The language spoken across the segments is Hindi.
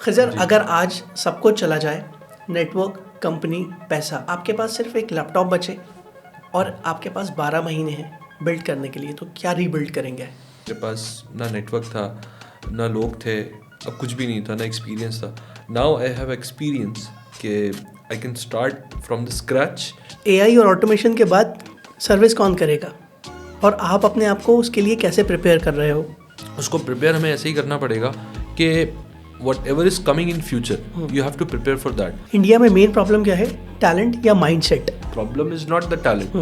खज़र, जी। अगर आज सब कुछ चला जाए, नेटवर्क, कंपनी, पैसा, आपके पास सिर्फ एक लैपटॉप बचे और आपके पास 12 महीने हैं बिल्ड करने के लिए, तो क्या रीबिल्ड करेंगे? मेरे पास ना नेटवर्क था, ना लोग थे, अब कुछ भी नहीं था, ना एक्सपीरियंस था। नाउ आई हैव एक्सपीरियंस कि I can start from the scratch. AI और ऑटोमेशन के बाद सर्विस कौन करेगा? और आप अपने आप को उसके लिए कैसे प्रिपेयर कर रहे हो? उसको प्रिपेयर हमें ऐसे ही करना पड़ेगा कि whatever is coming in future you have to prepare for that. India में मेन प्रॉब्लम क्या है? टैलेंट या mindset? Problem is not the talent,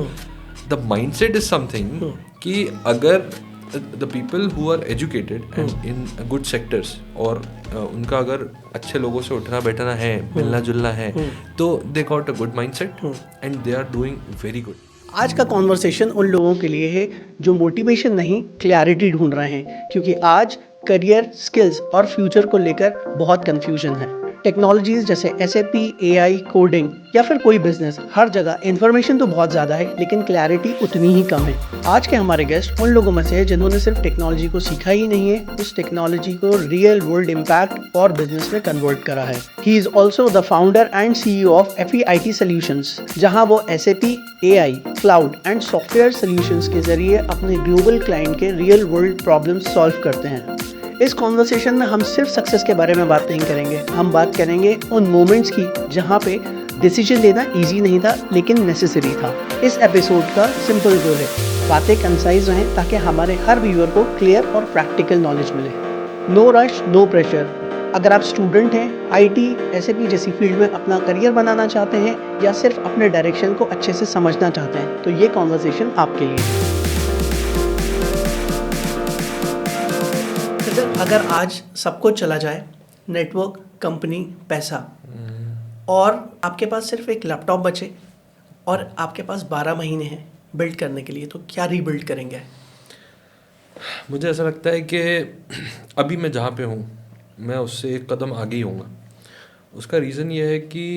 the mindset is something कि अगर the people who are educated and in good sectors और उनका अगर अच्छे लोगों से उठना बैठना है, मिलना जुलना है, तो they got a good mindset and they are doing very good. आज का कॉन्वर्सेशन उन लोगों के लिए है जो मोटिवेशन नहीं, क्लैरिटी ढूंढ रहे हैं, क्योंकि आज करियर, स्किल्स और फ्यूचर को लेकर बहुत कंफ्यूजन है। टेक्नोलॉजीज जैसे SAP, AI, कोडिंग या फिर कोई बिजनेस, हर जगह इन्फॉर्मेशन तो बहुत ज़्यादा है, लेकिन क्लैरिटी उतनी ही कम है। आज के हमारे गेस्ट उन लोगों में से है जिन्होंने सिर्फ टेक्नोलॉजी को सीखा ही नहीं है, उस टेक्नोलॉजी को रियल वर्ल्ड इम्पैक्ट और बिजनेस में कन्वर्ट करा है। He is also the founder and CEO of FEIT Solutions, जहां वो SAP, AI, cloud and software solutions के जरिए अपने ग्लोबल क्लाइंट के रियल वर्ल्ड प्रॉब्लम्स सॉल्व करते हैं। इस कॉन्वर्सेशन में हम सिर्फ सक्सेस के बारे में बात नहीं करेंगे, हम बात करेंगे उन मोमेंट्स की जहां पे डिसीजन लेना इजी नहीं था लेकिन नेसेसरी था। इस एपिसोड का सिंपल गोल है, बातें कंसाइज रहें ताकि हमारे हर व्यूअर को क्लियर और प्रैक्टिकल नॉलेज मिले। No rush, no pressure. अगर आप स्टूडेंट हैं, IT, SAP जैसी फील्ड में अपना करियर बनाना चाहते हैं या सिर्फ अपने डायरेक्शन को अच्छे से समझना चाहते हैं, तो ये कॉन्वर्सेशन आपके लिए है। अगर आज सब कुछ चला जाए, नेटवर्क, कंपनी, पैसा, और आपके पास सिर्फ एक लैपटॉप बचे और आपके पास 12 महीने हैं बिल्ड करने के लिए, तो क्या रीबिल्ड करेंगे? मुझे ऐसा लगता है कि अभी मैं जहाँ पे हूँ मैं उससे एक कदम आगे ही होऊंगा। उसका रीज़न ये है कि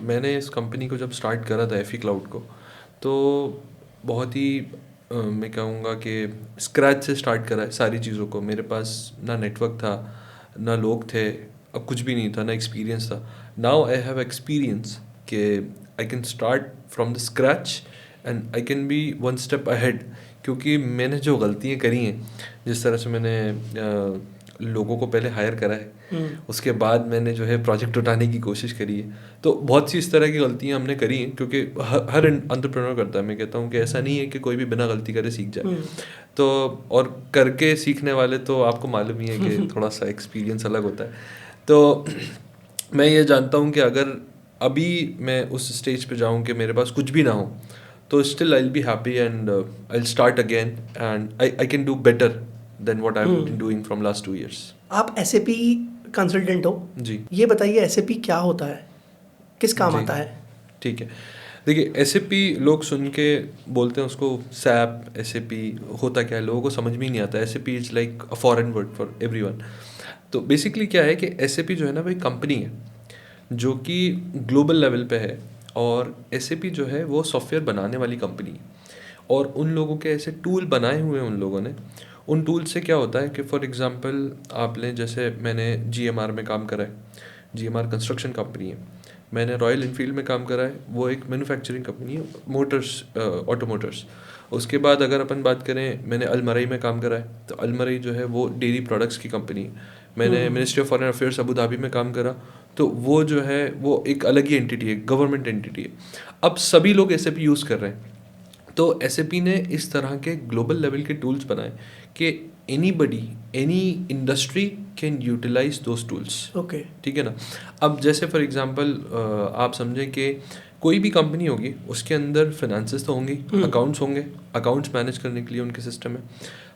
मैंने इस कंपनी को जब स्टार्ट करा था FE क्लाउड को, तो बहुत ही मैं कहूँगा कि स्क्रैच से स्टार्ट करा है सारी चीज़ों को। मेरे पास ना नेटवर्क था, ना लोग थे, अब कुछ भी नहीं था, ना एक्सपीरियंस था। नाउ आई हैव एक्सपीरियंस कि I can start from the scratch and I can be one step ahead. क्योंकि मैंने जो गलतियाँ करी हैं, जिस तरह से मैंने लोगों को पहले हायर करा है, उसके बाद मैंने जो है प्रोजेक्ट उठाने की कोशिश करी है, तो बहुत सी इस तरह की गलतियां हमने करी हैं। क्योंकि हर एंटरप्रेन्योर करता है, मैं कहता हूँ कि ऐसा नहीं है कि कोई भी बिना गलती करे सीख जाए। तो और करके सीखने वाले तो आपको मालूम ही है कि थोड़ा सा एक्सपीरियंस अलग होता है। तो मैं ये जानता हूँ कि अगर अभी मैं उस स्टेज पे जाऊँ कि मेरे पास कुछ भी ना हो, तो still I will be happy and I will start again and I can do better than what I have been doing from last 2 years। आप SAP कंसल्टेंट हो जी। ये बताइए, SAP क्या होता है, किस काम जी, आता है? ठीक है। देखिए, SAP लोग सुन के बोलते हैं उसको SAP, SAP होता क्या है, लोगों को समझ में ही नहीं आता। SAP is like a foreign word for everyone. तो बेसिकली क्या है कि SAP जो है ना, वो एक कंपनी है जो कि ग्लोबल लेवल पे है, और SAP जो है वो सॉफ्टवेयर बनाने वाली कंपनी है। और उन लोगों के ऐसे टूल बनाए हुए हैं उन लोगों ने। उन टूल से क्या होता है कि फॉर एग्जांपल आपने, जैसे मैंने GMR में काम करा है, GMR कंस्ट्रक्शन कंपनी है। मैंने रॉयल इनफील्ड में काम करा है, वो एक मैन्युफैक्चरिंग कंपनी है, मोटर्स, ऑटोमोटर्स। उसके बाद अगर अपन बात करें, मैंने अलमरई में काम करा है, तो अलमरई जो है वो डेयरी प्रोडक्ट्स की कंपनी है। मैंने ministry of foreign affairs Abu Dhabi में काम करा, तो वो जो है वो एक अलग ही एंटिटी है, गवर्नमेंट एंटिटी है। अब सभी लोग SAP यूज़ कर रहे हैं। तो SAP ने इस तरह के ग्लोबल लेवल के टूल्स बनाए कि anybody, any industry can utilise those tools. Okay, ठीक है ना। अब जैसे फॉर एग्जांपल आप समझें कि कोई भी कंपनी होगी, उसके अंदर फिनेंसेस तो होंगी, अकाउंट्स होंगे, अकाउंट्स मैनेज करने के लिए उनके सिस्टम है।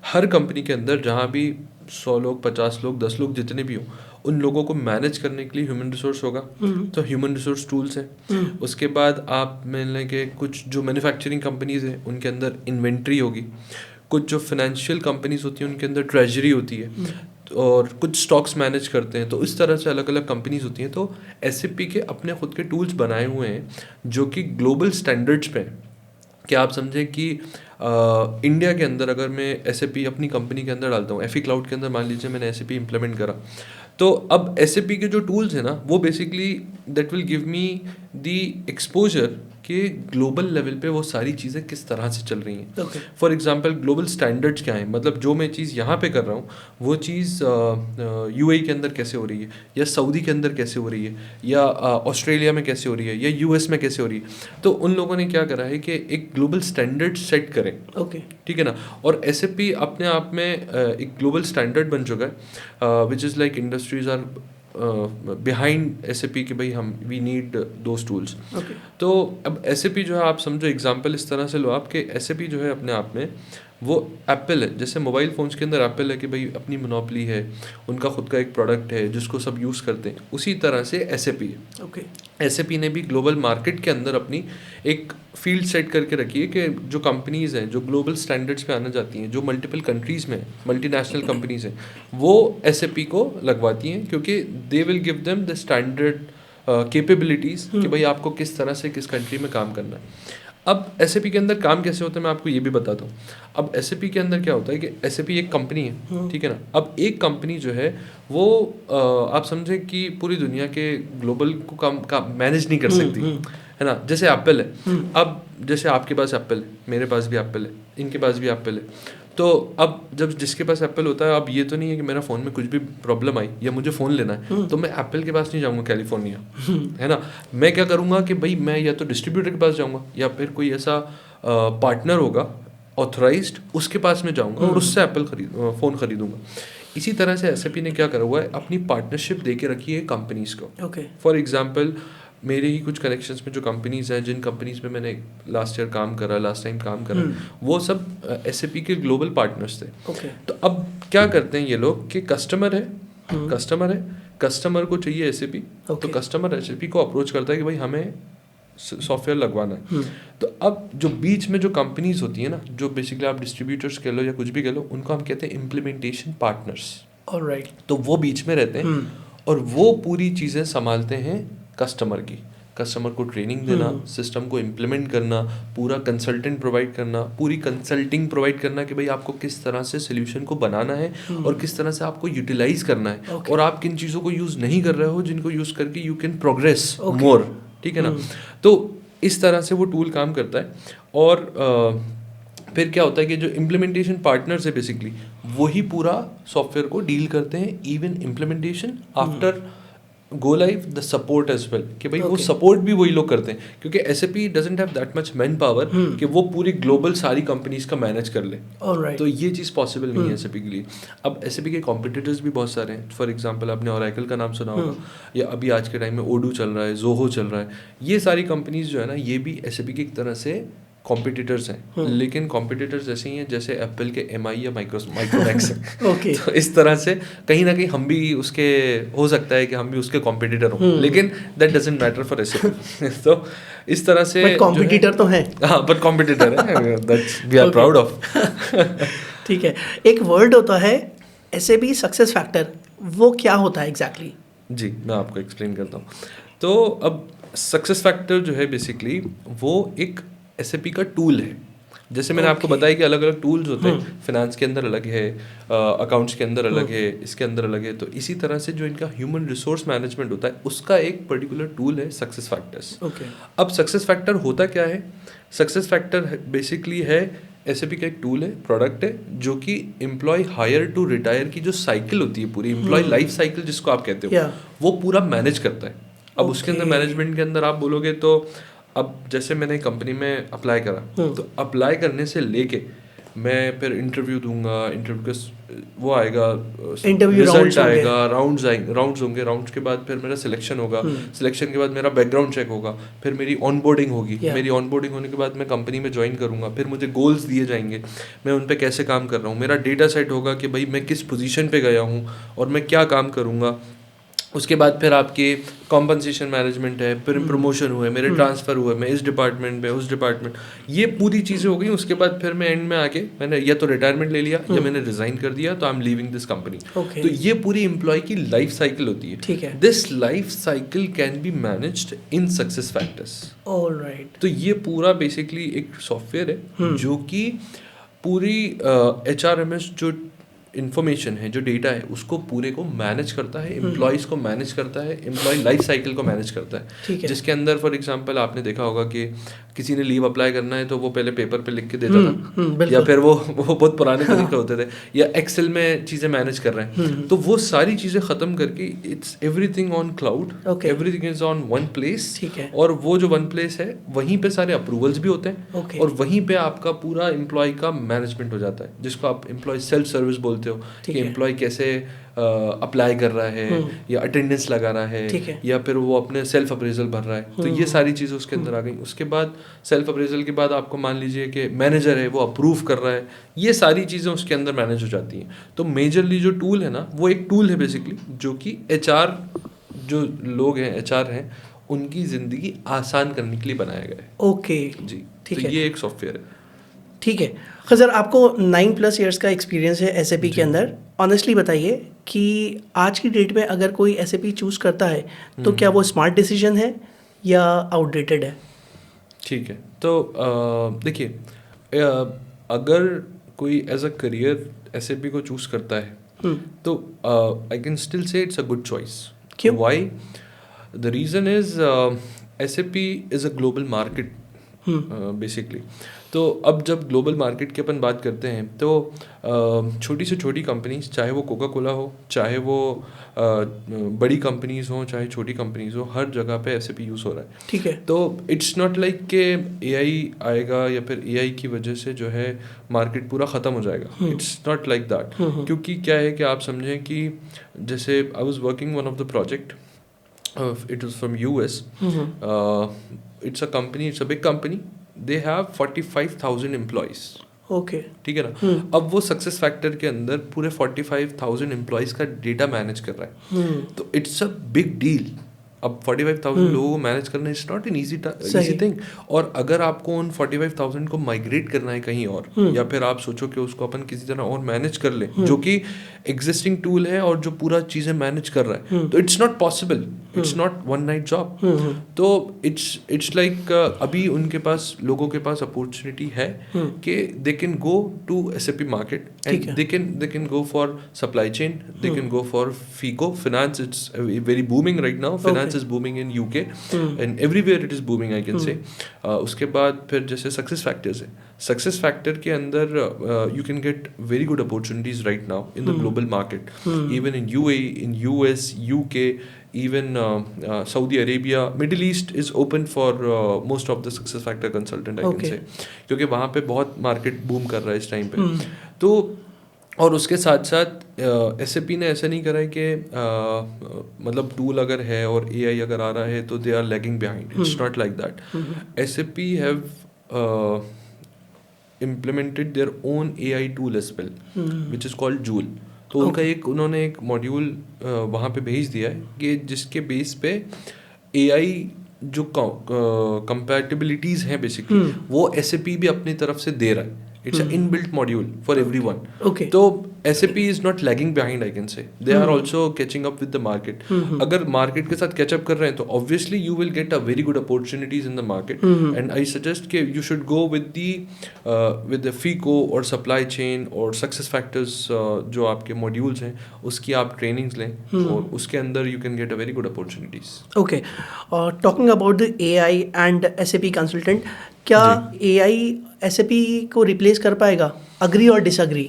हर कंपनी के अंदर जहाँ भी 100 लोग, 50 लोग, 10 लोग, जितने भी हों, उन लोगों को मैनेज करने के लिए ह्यूमन रिसोर्स होगा, तो ह्यूमन रिसोर्स टूल्स हैं। उसके बाद आप मान लें कि कुछ जो मैन्युफैक्चरिंग कंपनीज हैं उनके अंदर इन्वेंट्री होगी, कुछ जो फाइनेंशियल कंपनीज होती हैं उनके अंदर ट्रेजरी होती है, और कुछ स्टॉक्स मैनेज करते हैं। तो इस तरह से अलग अलग कंपनीज होती हैं। तो SAP के अपने खुद के टूल्स बनाए हुए हैं जो कि ग्लोबल स्टैंडर्ड्स पे हैं। कि आप समझें कि इंडिया के अंदर अगर मैं SAP अपनी कंपनी के अंदर डालता हूँ, FE क्लाउड के अंदर मान लीजिए मैंने SAP इम्प्लीमेंट करा, तो अब SAP के जो टूल्स हैं ना, वो basically that will give me the exposure कि ग्लोबल लेवल पे वो सारी चीज़ें किस तरह से चल रही हैं. Okay. For example global standards क्या हैं, मतलब जो मैं चीज़ यहाँ पे कर रहा हूँ वो चीज़ UAE के अंदर कैसे हो रही है, या सऊदी के अंदर कैसे हो रही है, या ऑस्ट्रेलिया में कैसे हो रही है, या US में कैसे हो रही है. तो उन लोगों ने क्या करा है कि एक ग्लोबल स्टैंडर्ड सेट करें. ओके. ठीक है ना. और SAP अपने आप में एक ग्लोबल स्टैंडर्ड बन चुका है, which is like industries are behind SAP कि भाई हम वी नीड दोज टूल्स. तो अब SAP जो है, आप समझो एग्जांपल इस तरह से लो आप कि SAP जो है अपने आप में वो एप्पल है. जैसे मोबाइल फ़ोन्स के अंदर एप्पल है कि भाई अपनी मोनोपली है, उनका खुद का एक प्रोडक्ट है जिसको सब यूज़ करते हैं, उसी तरह से SAP है. ओके. SAP ने भी ग्लोबल मार्केट के अंदर अपनी एक फील्ड सेट करके रखी है कि जो कंपनीज़ हैं जो ग्लोबल स्टैंडर्ड्स पे आना चाहती हैं, जो मल्टीपल कंट्रीज़ में मल्टीनेशनल कंपनीज़ हैं, वो SAP को लगवाती हैं, क्योंकि they will give them the standard capabilities कि भाई आपको किस तरह से किस कंट्री में काम करना है. अब SAP के अंदर काम कैसे होता है मैं आपको ये भी बताता हूँ. अब SAP के अंदर क्या होता है कि SAP एक कंपनी है, ठीक है ना. अब एक कंपनी जो है वो आप समझे कि पूरी दुनिया के ग्लोबल को काम मैनेज नहीं कर सकती, है ना. जैसे एप्पल है, अब जैसे आपके पास एप्पल है, मेरे पास भी एप्पल है, इनके पास भी एप्पल है. तो अब जब जिसके पास एप्पल होता है, अब ये तो नहीं है कि मेरा फ़ोन में कुछ भी प्रॉब्लम आई या मुझे फ़ोन लेना है तो मैं एप्पल के पास नहीं जाऊँगा कैलिफोर्निया, है ना. मैं क्या करूँगा कि भाई मैं या तो डिस्ट्रीब्यूटर के पास जाऊँगा या फिर कोई ऐसा पार्टनर होगा ऑथराइज्ड, उसके पास में जाऊँगा और उससे फ़ोन खरीदूँगा. इसी तरह से SAP ने क्या करा हुआ है, अपनी पार्टनरशिप दे के रखी है कंपनीज़ को. ओके. फॉर एग्जांपल मेरे ही कुछ कनेक्शंस में जो कंपनीज़ हैं, जिन कंपनीज़ में मैंने लास्ट टाइम काम करा, वो सब SAP के ग्लोबल पार्टनर्स थे. ओके. तो अब क्या करते हैं ये लोग कि कस्टमर है, कस्टमर को चाहिए SAP, तो कस्टमर SAP को अप्रोच करता है कि भाई हमें सॉफ्टवेयर लगवाना है. तो अब जो बीच में जो कंपनीज होती है ना, जो बेसिकली आप डिस्ट्रीब्यूटर्स कह लो या कुछ भी कह लो, उनको हम कहते हैं इम्प्लीमेंटेशन पार्टनर्स. ऑलराइट. तो वो बीच में रहते हैं और वो पूरी चीज़ें संभालते हैं कस्टमर को ट्रेनिंग देना, सिस्टम को इम्प्लीमेंट करना, पूरा कंसल्टेंट प्रोवाइड करना, पूरी कंसल्टिंग प्रोवाइड करना कि भाई आपको किस तरह से सोल्यूशन को बनाना है और किस तरह से आपको यूटिलाइज करना है, और आप किन चीज़ों को यूज़ नहीं कर रहे हो जिनको यूज़ करके यू कैन प्रोग्रेस मोर. ठीक है ना. तो इस तरह से वो टूल काम करता है. और फिर क्या होता है कि जो इम्प्लीमेंटेशन पार्टनर्स है बेसिकली वही पूरा सॉफ्टवेयर को डील करते हैं, even implementation after go live, the support as well, कि भाई वो सपोर्ट भी वही लोग करते हैं, क्योंकि SAP doesn't have that much man power कि वो पूरी ग्लोबल सारी कंपनीज का मैनेज कर ले. तो ये चीज़ पॉसिबल नहीं है SAP के लिए. अब SAP के कॉम्पिटिटर्स भी बहुत सारे हैं. फॉर एग्जांपल आपने Oracle का नाम सुना होगा, या अभी आज के टाइम में Odoo चल रहा है, Zoho चल रहा है. ये सारी कंपनीज जो है ना, ये भी SAP की एक तरह से कॉम्पिटिटर्स हैं, लेकिन कॉम्पिटिटर्स ऐसे ही हैं जैसे एप्पल के MI या माइक्रोमैक्स हैं. ओके. तो इस तरह से कहीं ना कहीं हम भी उसके, हो सकता है कि हम भी उसके कॉम्पिटिटर हों, लेकिन that doesn't matter for SAP. तो इस तरह से कॉम्पिटिटर तो है, हाँ, बट कॉम्पिटिटर है, that's we are proud of. ठीक है. एक वर्ड होता है SAP सक्सेस फैक्टर, वो क्या होता है एग्जैक्टली? जी, मैं आपको एक्सप्लेन करता हूँ. तो अब सक्सेस फैक्टर जो है बेसिकली वो एक SAP का टूल है. जैसे मैंने आपको बताया कि अलग अलग टूल्स होते हैं, फिनेंस के अंदर अलग है, अकाउंट्स के अंदर अलग है, इसके अंदर अलग है. तो इसी तरह से जो इनका ह्यूमन रिसोर्स मैनेजमेंट होता है, उसका एक पर्टिकुलर टूल है सक्सेस फैक्टर्स. अब सक्सेस फैक्टर होता क्या है? सक्सेस फैक्टर बेसिकली है SAP का एक टूल है, प्रोडक्ट है, जो कि एम्प्लॉय हायर टू रिटायर की जो साइकिल होती है, पूरी एम्प्लॉय लाइफ साइकिल जिसको आप कहते हो, वो पूरा मैनेज करता है. अब उसके अंदर मैनेजमेंट के अंदर आप बोलोगे तो अब जैसे मैंने कंपनी में अप्लाई करा, तो अप्लाई करने से लेके मैं फिर इंटरव्यू दूंगा, इंटरव्यू का वो आएगा, रिजल्ट आएगा, राउंड्स होंगे, राउंड्स के बाद फिर मेरा सिलेक्शन होगा, सिलेक्शन के बाद मेरा बैकग्राउंड चेक होगा, फिर मेरी ऑनबोर्डिंग होगी, मेरी ऑनबोर्डिंग होने के बाद मैं कंपनी में ज्वाइन करूंगा, फिर मुझे गोल्स दिए जाएंगे, मैं उन पे कैसे काम कर रहा हूँ, मेरा डेटा सेट होगा कि भाई मैं किस पोजीशन पे गया हूँ और मैं क्या काम करूँगा. उसके बाद फिर आपके कॉम्पनसेशन मैनेजमेंट है, फिर प्रमोशन हुए, मेरे ट्रांसफ़र हुए, मैं इस डिपार्टमेंट में उस डिपार्टमेंट, ये पूरी चीज़ें हो गई. उसके बाद फिर मैं एंड में आके मैंने या तो रिटायरमेंट ले लिया या मैंने रिज़ाइन कर दिया, तो I am leaving this company. तो ये पूरी एम्प्लॉय की लाइफ साइकिल होती है. ठीक है. This life cycle can be managed in success factors. Alright. तो ये पूरा बेसिकली एक सॉफ्टवेयर है जो कि पूरी HRMS जो इंफॉर्मेशन है, जो डेटा है, उसको पूरे को मैनेज करता है, एम्प्लॉयज़ को मैनेज करता है, एम्प्लॉय लाइफ साइकिल को मैनेज करता ठीक है, है। जिसके अंदर फॉर एग्जांपल आपने देखा होगा कि किसी ने लीव अप्लाई करना है तो वो पहले पेपर पे लिख के देता था, बिल्कुल। या फिर वो बहुत पुराने तरीके होते थे, या एक्सेल में चीज़ें मैनेज कर रहे हैं, तो वो सारी चीज़ें ख़त्म करके it's everything on cloud, Okay. Everything is on one place. ठीक है। और वो जो वन प्लेस है वहीं पे सारे अप्रूवल्स भी होते हैं, Okay. और वहीं पे आपका पूरा एम्प्लॉय का मैनेजमेंट हो जाता है, जिसको आप एम्प्लॉय सेल्फ सर्विस बोलते हो, ठीक कि है। एम्प्लॉय कैसे अप्लाई कर रहा है, या अटेंडेंस लगा रहा ठीक है, है। या फिर वो अपने सेल्फ अप्रेजल भर रहा है, तो ये सारी चीज़ें उसके अंदर आ गई। उसके बाद सेल्फ अप्रेजल के बाद आपको मान लीजिए कि मैनेजर है वो अप्रूव कर रहा है, ये सारी चीज़ें उसके अंदर मैनेज हो जाती हैं। तो मेजरली जो टूल है ना, वो एक टूल है बेसिकली, जो कि एचआर जो लोग हैं, एचआर हैं, उनकी ज़िंदगी आसान करने के लिए बनाया गया है। ओके। जी, ठीक तो है। ये एक सॉफ्टवेयर है। ठीक है खजर, आपको 9+ ईयर्स का एक्सपीरियंस है एसएपी के अंदर। ऑनेस्टली बताइए कि आज की डेट में अगर कोई एसएपी चूज़ करता है तो क्या वो स्मार्ट डिसीजन है या आउटडेटेड है? ठीक है, तो देखिए, अगर कोई एज अ करियर एसएपी को चूज़ करता है तो I can still say it's a good choice. क्यों? Why? The reason is SAP is a global market basically. तो अब जब ग्लोबल मार्केट की अपन बात करते हैं तो छोटी से छोटी कंपनीज, चाहे वो कोका कोला हो, चाहे वो बड़ी कंपनीज हो, चाहे छोटी कंपनीज हो, हर जगह पे एसएपी यूज़ हो रहा है। ठीक है। तो इट्स नॉट लाइक कि एआई आएगा या फिर एआई की वजह से जो है मार्केट पूरा ख़त्म हो जाएगा। इट्स नॉट लाइक दैट, क्योंकि क्या है कि आप समझें कि जैसे I was working one of the project, it was from US. It's a company, it's a big company. They have 45,000 employees. Okay. ठीक है ना। अब वो सक्सेस फैक्टर के अंदर पूरे 45,000 एम्प्लॉयज का डेटा मैनेज कर रहा है, तो इट्स अ बिग डील। अब 45,000 लोगों को मैनेज करना is not an easy thing. और अगर आपको उन 45,000 को माइग्रेट करना है कहीं और, या फिर आप सोचो कि उसको अपन किसी तरह और मैनेज कर ले, जो कि एग्जिस्टिंग टूल है और जो पूरा चीज़ें मैनेज कर रहा है, तो it's not possible, it's not one night job. तो इट्स लाइक अभी उनके पास, लोगों के पास अपॉर्चुनिटी है कि they can go to SAP market and they can go for supply chain, they can go for FICO finance. It's very booming right now, finance is booming in UK and everywhere it is booming, I can say. उसके बाद फिर जैसे सक्सेस फैक्टर्स है, सक्सेस फैक्टर के अंदर you can get very good opportunities right now in the global market, even in UAE, in US, UK, even Saudi Arabia, Middle East is open for most of the success factor consultant, I can say, क्योंकि वहाँ पे बहुत मार्केट बूम कर रहा है इस टाइम पे। तो और उसके साथ साथ एसएपी ने ऐसा नहीं करा है कि मतलब टूल अगर है और एआई अगर आ रहा है तो they are lagging behind. It's not like that. SAP have implemented their own AI tool as well, which is called Joule. तो उनका उन्होंने एक मॉड्यूल वहाँ पे भेज दिया है कि जिसके बेस पे एआई जो कंपैटिबिलिटीज़ हैं बेसिकली, वो एसएपी भी अपनी तरफ से दे रहा है। It's an inbuilt module for everyone. Okay. तो SAP is not lagging behind, I can say. They are also catching up with the market. अगर market के साथ catch up कर रहे हैं तो obviously you will get a very good opportunities in the market. And I suggest कि you should go with the FICO or supply chain or success factors जो आपके modules हैं, उसकी आप trainings लें और उसके अंदर you can get a very good opportunities. Okay. Talking about the AI and SAP consultant, क्या AI SAP को रिप्लेस कर पाएगा? अग्री और disagree?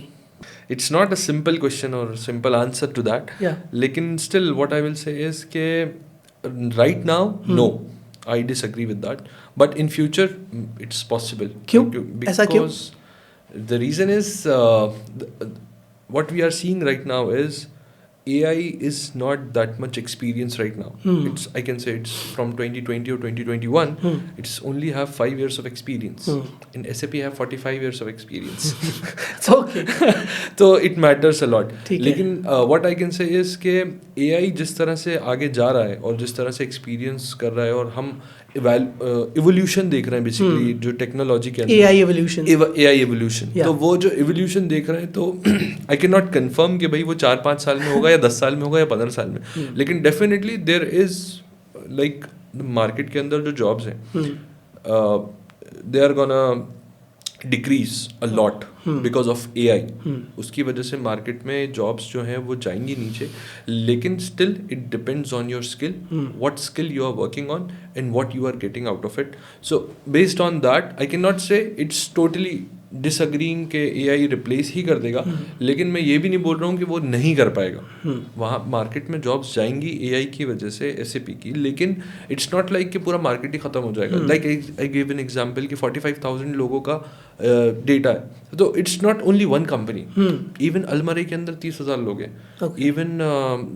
It's not a simple question or simple answer to that. Yeah. लेकिन still what I will say is कि right now no, I disagree with that. But in future it's possible. क्यों? ऐसा क्यों? Because the reason is what we are seeing right now is AI is not that much experience right now. It's, I can say it's from 2020 or 2021. It's only have 5 years of experience. In SAP have 45 years of experience. Okay. तो it matters a lot. ठीक है। लेकिन what I can say is कि AI जिस तरह से आगे जा रहा है और जिस तरह से एक्सपीरियंस कर रहा है और हम इवोल्यूशन देख रहे हैं बेसिकली जो टेक्नोलॉजी के अंदर, AI एवोल्यूशन। तो वो जो इवोल्यूशन देख रहे हैं तो आई कैन नॉट कन्फर्म कि भाई वो 4-5 साल में होगा या 10 साल में होगा या 15 साल में, लेकिन definitely there is like market के अंदर जो जॉब्स हैं they are gonna decrease a lot because of AI. उसकी वजह से मार्केट में जॉब्स जो हैं वो जाएंगी नीचे, लेकिन still it depends on your skill, what skill you are working on and what you are getting out of it. So based on that I can not say it's totally disagreeing के AI रिप्लेस ही कर देगा, लेकिन मैं ये भी नहीं बोल रहा हूँ कि वो नहीं कर पाएगा. वहाँ मार्केट में जॉब्स जाएंगी AI की वजह से, SAP की, लेकिन इट्स नॉट लाइक कि पूरा मार्केट ही खत्म हो जाएगा. Like I give an example कि 45,000 लोगों का डेटा है, तो it's not only one company. Even Almarai के अंदर 30,000 लोग हैं. इवन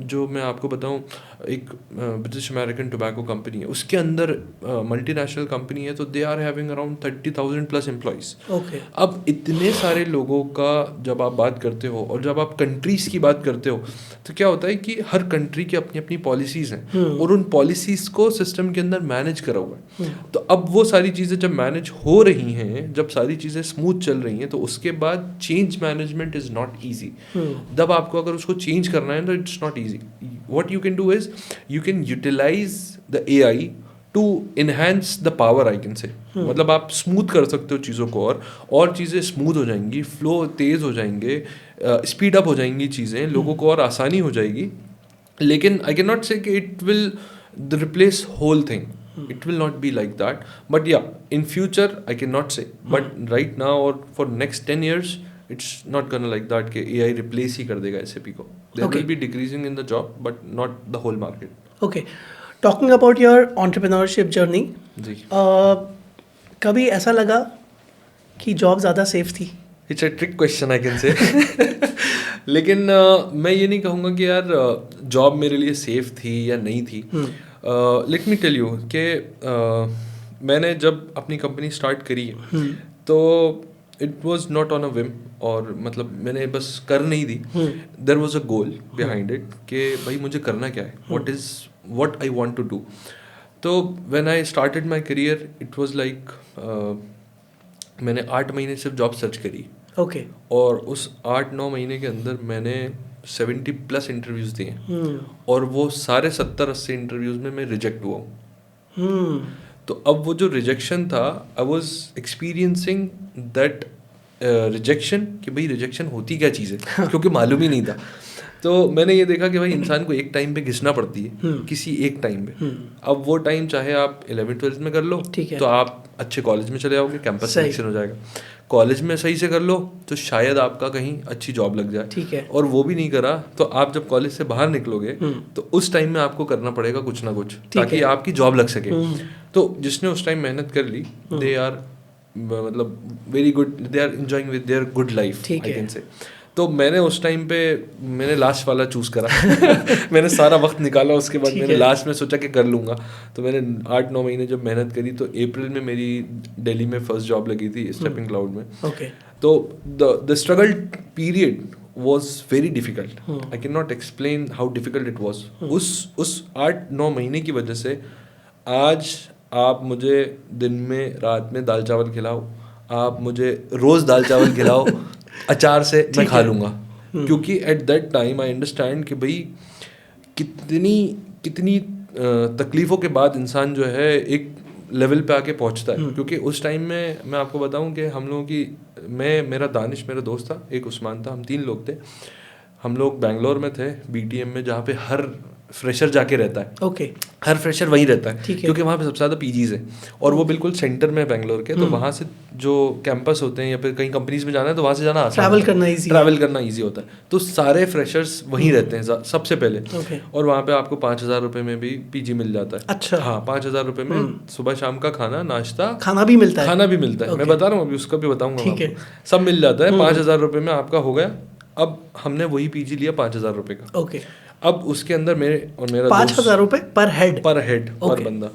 जो मैं आपको बताऊं, एक ब्रिटिश अमेरिकन टोबैको कंपनी है, उसके अंदर मल्टीनेशनल कंपनी है, तो they are having around 30,000 plus employees. अब इतने सारे लोगों का जब आप बात करते हो और जब आप कंट्रीज़ की बात करते हो, तो क्या होता है कि हर कंट्री की अपनी अपनी पॉलिसीज़ हैं और उन पॉलिसीज़ को सिस्टम के अंदर मैनेज करा हुआ है. तो अब वो सारी चीज़ें जब मैनेज हो रही हैं, जब सारी चीज़ें स्मूथ चल रही हैं, तो उसके बाद change management is not easy. जब आपको अगर उसको चेंज करना है तो it's not easy. What you can do is you can utilise the AI to enhance the power, I can say. मतलब आप स्मूथ कर सकते हो चीज़ों को, और चीज़ें स्मूथ हो जाएंगी, फ्लो तेज़ हो जाएंगे, स्पीड अप हो जाएंगी चीज़ें, लोगों को और आसानी हो जाएगी. लेकिन आई कैन नॉट से कि it will replace whole thing. It will not be like that, but yeah, in future I cannot say, but right now or for next 10 years it's not gonna like that कि AI replace ही कर देगा SAP को. There will be decreasing in the job, but not the whole market. Okay, talking about your entrepreneurship journey, जी. कभी ऐसा लगा कि जॉब ज़्यादा सेफ थी? It's a trick question I can say. लेकिन मैं ये नहीं कहूँगा कि यार जॉब मेरे लिए सेफ थी या नहीं थी. लेट मी टेल यू कि मैंने जब अपनी कंपनी स्टार्ट करी तो it was not on a whim, और मतलब मैंने बस कर नहीं दी. There was a goal behind it कि भाई मुझे करना क्या है, what I want to do. तो when I started my career it was like मैंने 8 महीने सिर्फ जॉब सर्च करी. ओके. और उस 8-9 महीने के अंदर मैंने 70 प्लस इंटरव्यूज दिए, और वो सारे 70-80 इंटरव्यूज में मैं रिजेक्ट हुआ हूँ. तो अब वो जो रिजेक्शन था, I was experiencing that rejection कि भाई रिजेक्शन होती क्या चीज़ है, क्योंकि मालूम ही नहीं था. तो मैंने ये देखा कि भाई इंसान को एक टाइम पे घिसना पड़ती है, किसी एक टाइम पे. अब वो टाइम चाहे आप 11th-12th में कर लो तो आप अच्छे कॉलेज में चले जाओगे, कैंपस सिलेक्शन हो जाएगा. कॉलेज में सही से कर लो तो शायद आपका कहीं अच्छी जॉब लग जाए. ठीक है. और वो भी नहीं करा तो आप जब कॉलेज से बाहर निकलोगे तो उस टाइम में आपको करना पड़ेगा कुछ ना कुछ, ताकि आपकी जॉब लग सके. तो जिसने उस टाइम मेहनत कर ली, दे आर मतलब very good, they are enjoying with their good life, I can say. तो मैंने उस टाइम पे मैंने लास्ट वाला चूज़ करा. मैंने सारा वक्त निकाला, उसके बाद मैंने लास्ट में सोचा कि कर लूँगा. तो मैंने 8-9 महीने जब मेहनत करी तो अप्रैल में मेरी दिल्ली में फर्स्ट जॉब लगी थी स्टेपिंग क्लाउड में. तो the struggle period was very difficult. I cannot explain how difficult it was. उस 8-9 महीने की वजह से आज आप मुझे दिन में रात में दाल चावल खिलाओ, आप मुझे रोज़ दाल चावल खिलाओ अचार से, मैं खा लूँगा. क्योंकि at that time I understand कि भाई कितनी तकलीफ़ों के बाद इंसान जो है एक लेवल पे आके पहुंचता है. क्योंकि उस टाइम में मैं आपको बताऊं कि हम लोगों की, मेरा दानिश मेरा दोस्त था, एक उस्मान था, हम 3 लोग थे. हम लोग बेंगलोर में थे BTM में, जहाँ पे हर फ्रेशर जाके रहता है. ओके. हर फ्रेशर वहीं रहता है, क्योंकि वहाँ पे सबसे ज़्यादा पीजीज है, और वो बिल्कुल सेंटर में बेंगलोर के. तो वहाँ से जो कैंपस होते हैं या फिर कहीं कंपनीज में जाना है तो वहाँ से जाना आसान, ट्रैवल करना ईजी होता है. तो सारे फ्रेशर्स वहीं रहते हैं सबसे पहले. और वहाँ पे आपको 5,000 रुपये में भी PG मिल जाता है. अच्छा. हाँ, 5,000 रुपये में सुबह शाम का खाना, नाश्ता, खाना भी मिलता है. मैं बता रहा हूँ, अभी उसका भी बताऊँगा. सब मिल जाता है. 5,000 रुपये में आपका हो गया. अब हमने वही PG लिया 5,000 रुपये का. ओके. अब उसके अंदर मेरे और मेरा 5,000 रुपये पर हेड पर बंदा.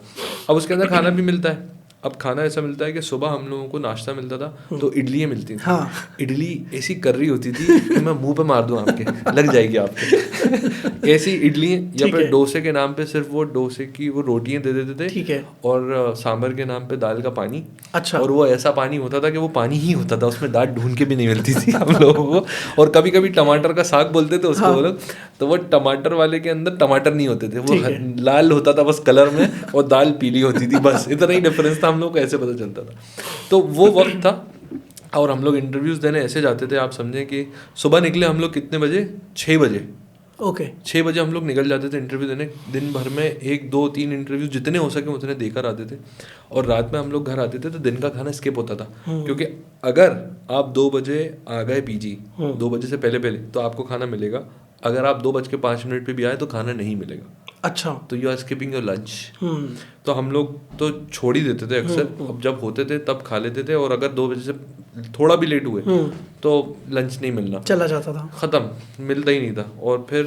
अब उसके अंदर खाना भी मिलता है. अब खाना ऐसा मिलता है कि सुबह हम लोगों को नाश्ता मिलता था तो इडलियाँ मिलती थी. हाँ. इडली ऐसी कर रही होती थी कि मैं मुंह पे मार दूं आपके, लग जाएगी आपके. ऐसी इडली, या फिर डोसे के नाम पे सिर्फ वो डोसे की वो रोटियां दे देते थे. ठीक है. और सांभर के नाम पे दाल का पानी. अच्छा. और वो ऐसा पानी होता था कि वो पानी ही होता था, उसमें दाल ढूंढ के भी नहीं मिलती थी हम लोगों को. और कभी कभी टमाटर का साग बोलते थे उसको वो लोग, तो वो टमाटर वाले के अंदर टमाटर नहीं होते थे, वो लाल होता था बस कलर में, और दाल पीली होती थी. बस इतना ही डिफरेंस था, हम लोग को ऐसे पता चलता था. तो वो वक्त था और हम लोग इंटरव्यूज़ देने ऐसे जाते थे, आप समझें कि सुबह निकले हम लोग कितने बजे, 6 बजे। ओके 6 बजे हम लोग निकल जाते थे इंटरव्यू देने। दिन भर में 1 2 3 इंटरव्यू जितने हो सके उतने देकर आते थे, और रात में हम लोग घर आते थे तो दिन का खाना स्किप होता था। क्योंकि अगर आप 2 बजे आ गए पीजी 2 बजे से पहले पहले तो आपको खाना मिलेगा, अगर आप 2:05 पे भी आए तो खाना नहीं मिलेगा। अच्छा तो you are skipping your lunch. तो हम लोग तो छोड़ ही देते थे अक्सर। अब जब होते थे तब खा लेते थे, और अगर 2 बजे से थोड़ा भी लेट हुए तो लंच नहीं मिलना, चला जाता था, ख़त्म, मिलता ही नहीं था। और फिर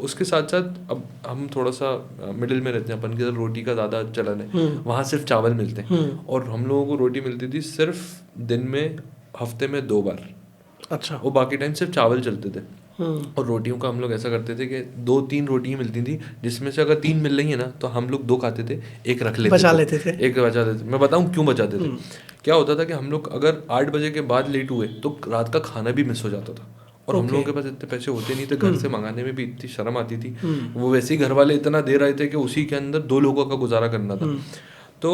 उसके साथ साथ अब हम थोड़ा सा मिडिल में रहते हैं, अपन की तरफ रोटी का ज़्यादा चलन है, वहाँ सिर्फ चावल मिलते हैं, और हम लोगों को रोटी मिलती थी सिर्फ दिन में हफ्ते में 2 बार। अच्छा वो बाकी टाइम सिर्फ चावल चलते थे। और रोटियों का हम लोग ऐसा करते थे कि 2-3 रोटियां मिलती थी, जिसमें से अगर 3 मिल रही है ना तो हम लोग 2 खाते थे, एक रख लेते बचा थे, लेते थे। एक बचा देते थे। मैं बताऊं क्यों बचाते थे। क्या होता था कि हम लोग अगर 8 बजे के बाद लेट हुए तो रात का खाना भी मिस हो जाता था, और हम लोगों के पास इतने पैसे होते नहीं थे, घर से मंगाने में भी इतनी शर्म आती थी। वो वैसे ही घर वाले इतना दे रहे थे कि उसी के अंदर 2 लोगों का गुजारा करना था। तो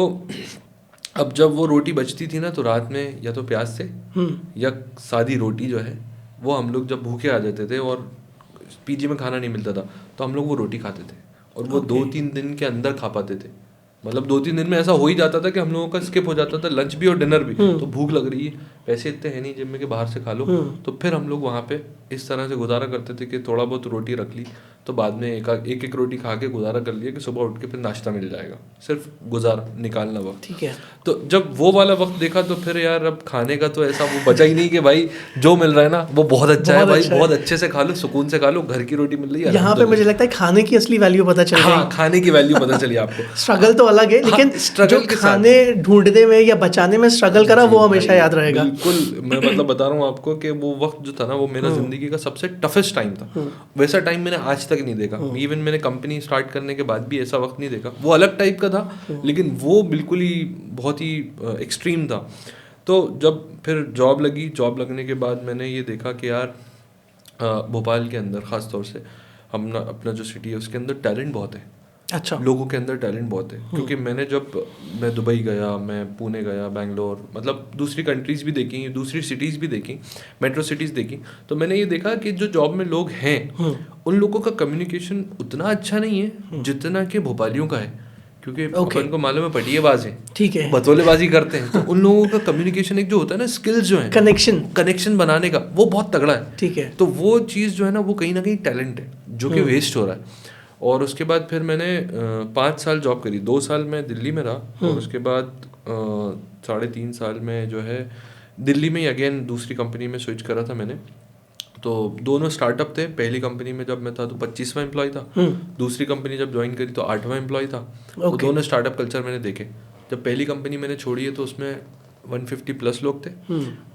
अब जब वो रोटी बचती थी ना तो रात में या तो प्याज से या सादी रोटी जो है वो हम लोग जब भूखे आ जाते थे और पीजी में खाना नहीं मिलता था तो हम लोग वो रोटी खाते थे, और वो 2-3 दिन के अंदर खा पाते थे। मतलब 2-3 दिन में ऐसा हो ही जाता था कि हम लोगों का स्किप हो जाता था लंच भी और डिनर भी। तो भूख लग रही है, पैसे इतने हैं नहीं जिम में कि बाहर से खा लो, तो फिर हम लोग वहाँ पे इस तरह से गुजारा करते थे कि थोड़ा बहुत रोटी रख ली तो बाद में एक रोटी खा के गुजारा कर लिया कि सुबह उठ के फिर नाश्ता मिल जाएगा, सिर्फ गुजारा निकालना वक्त। ठीक है। तो जब वो वाला वक्त देखा तो फिर यार अब खाने का तो ऐसा वो बचा ही नहीं कि भाई जो मिल रहा है ना वो बहुत अच्छा है, भाई बहुत अच्छे से खा लो, सुकून से खा लो, घर की रोटी मिल रही है। यहाँ पे मुझे लगता है खाने की असली वैल्यू पता चल हाँ, खाने की वैल्यू पता चली आपको। स्ट्रगल तो अलग है, लेकिन struggle जो के खाने ढूंढने में या बचाने में स्ट्रगल करा वो हमेशा याद रहेगा। बिल्कुल, मैं मतलब बता रहा हूँ आपको कि वो वक्त जो था ना वो मेरा जिंदगी का सबसे टफेस्ट टाइम था। वैसा टाइम मैंने आज तक नहीं देखा। इवन मैंने कंपनी स्टार्ट करने के बाद भी ऐसा वक्त नहीं देखा। वो अलग टाइप का था, लेकिन वो बिल्कुल ही बहुत ही एक्सट्रीम था। तो जब फिर जॉब लगी, जॉब लगने के बाद मैंने ये देखा कि यार भोपाल के अंदर ख़ास तौर से हम अपना जो सिटी है उसके अंदर टैलेंट बहुत है। अच्छा। लोगों के अंदर टैलेंट बहुत है। क्योंकि मैंने जब मैं दुबई गया, मैं पुणे गया, बैंगलोर, मतलब दूसरी कंट्रीज़ भी देखी, दूसरी सिटीज़ भी देखी, मेट्रो सिटीज़ देखी, तो मैंने ये देखा कि जो जॉब में लोग हैं उन लोगों का कम्युनिकेशन उतना अच्छा नहीं है जितना कि भोपालियों का है। क्योंकि अपन को मालूम है पटिएबाज हैं, ठीक है, बतौलेबाजी करते हैं, तो उन लोगों का कम्युनिकेशन एक जो होता है ना स्किल्स जो है कनेक्शन बनाने का वो बहुत तगड़ा है। ठीक है। तो वो चीज़ जो है ना वो कहीं ना कहीं टैलेंट है जो कि वेस्ट हो रहा है। और उसके बाद फिर मैंने 5 साल जॉब करी। 2 साल मैं दिल्ली में रहा, और उसके बाद 3.5 साल में जो है दिल्ली में ही अगेन दूसरी कंपनी में स्विच करा था मैंने। तो दोनों स्टार्टअप थे। पहली कंपनी में जब मैं था तो 25वां एम्प्लॉय था, दूसरी कंपनी जब ज्वाइन करी तो 8वां एम्प्लॉय था। वो दोनों स्टार्टअप कल्चर मैंने देखे। जब पहली कंपनी मैंने छोड़ी है तो उसमें 150 प्लस लोग थे।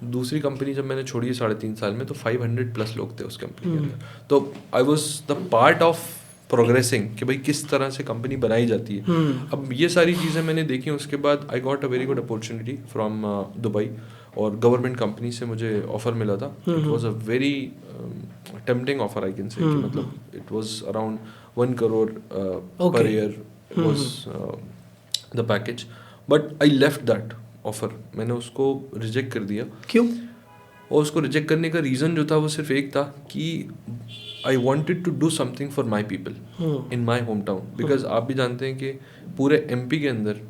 दूसरी कंपनी जब मैंने छोड़ी है 3.5 साल में तो 500 प्लस लोग थे उस कंपनी के अंदर। तो I was the part of progressing कि भाई किस तरह से कंपनी बनाई जाती है। अब ये सारी चीज़ें मैंने देखी। उसके बाद I got a very good opportunity from Dubai, और गवर्नमेंट कंपनी से मुझे ऑफर मिला था। It was a very tempting offer I can say, मतलब it was around 1 crore per year was the package, but I left that offer. मैंने उसको रिजेक्ट कर दिया। क्यों? और उसको रिजेक्ट करने का रीज़न जो था वो सिर्फ एक था कि I wanted to do something for my people in my home town. Because आप भी जानते हैं कि पूरे एमपी के अंदर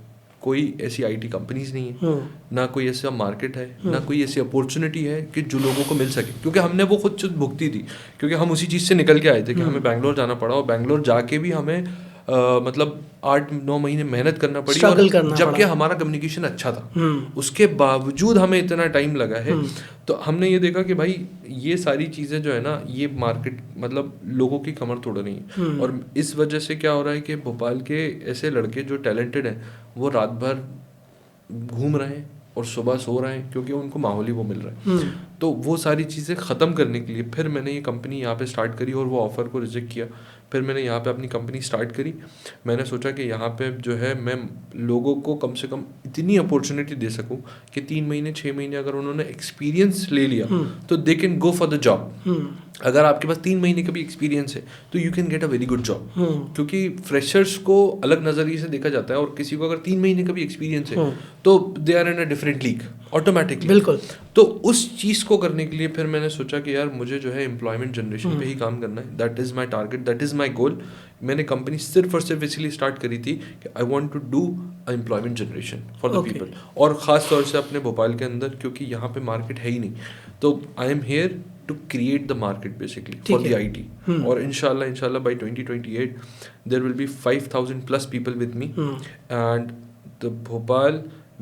कोई ऐसी आईटी कंपनीज नहीं है, ना कोई ऐसा मार्केट है, ना कोई ऐसी अपॉर्चुनिटी है कि जो लोगों को मिल सके। क्योंकि हमने वो खुद से भुगती थी, क्योंकि हम उसी चीज़ से निकल के आए थे कि हमें बैंगलोर जाना पड़ा, और बैंगलोर जाके भी हमें मतलब 8-9 महीने मेहनत करना पड़ी, और जबकि हमारा कम्युनिकेशन अच्छा था, उसके बावजूद हमें इतना टाइम लगा है। तो हमने ये देखा कि भाई ये सारी चीज़ें जो है ना ये मार्केट मतलब लोगों की कमर तोड़ रही है। और इस वजह से क्या हो रहा है कि भोपाल के ऐसे लड़के जो टैलेंटेड हैं वो रात भर घूम रहे हैं और सुबह सो रहे हैं, क्योंकि उनको माहौल ही वो मिल रहा है। तो वो सारी चीज़ें ख़त्म करने के लिए फिर मैंने ये कंपनी यहाँ पे स्टार्ट करी, और वो ऑफ़र को रिजेक्ट किया। फिर मैंने यहाँ पे अपनी कंपनी स्टार्ट करी। मैंने सोचा कि यहाँ पे जो है मैं लोगों को कम से कम इतनी अपॉर्चुनिटी दे सकूँ कि 3 महीने 6 महीने अगर उन्होंने एक्सपीरियंस ले लिया तो दे can go for the job. अगर आपके पास 3 महीने का भी एक्सपीरियंस है तो you can get a very good job, क्योंकि फ्रेशर्स को अलग नज़रिए से देखा जाता है और किसी को अगर 3 महीने का भी एक्सपीरियंस है तो they are in a different league automatically. बिल्कुल। तो उस चीज़ को करने के लिए फिर मैंने सोचा कि यार मुझे जो है एम्प्लॉयमेंट जनरेशन पे ही काम करना है, that is my target, that is my goal. मैंने कंपनी सिर्फ और सिर्फ इसलिए स्टार्ट करी थी कि I want to do employment generation for the people, और ख़ास तौर से अपने भोपाल के अंदर, क्योंकि यहाँ पे मार्केट है ही नहीं। तो I am here to create the market basically for the IT. और inshallah by 2028 there will be 5,000 plus people with me, and the Bhopal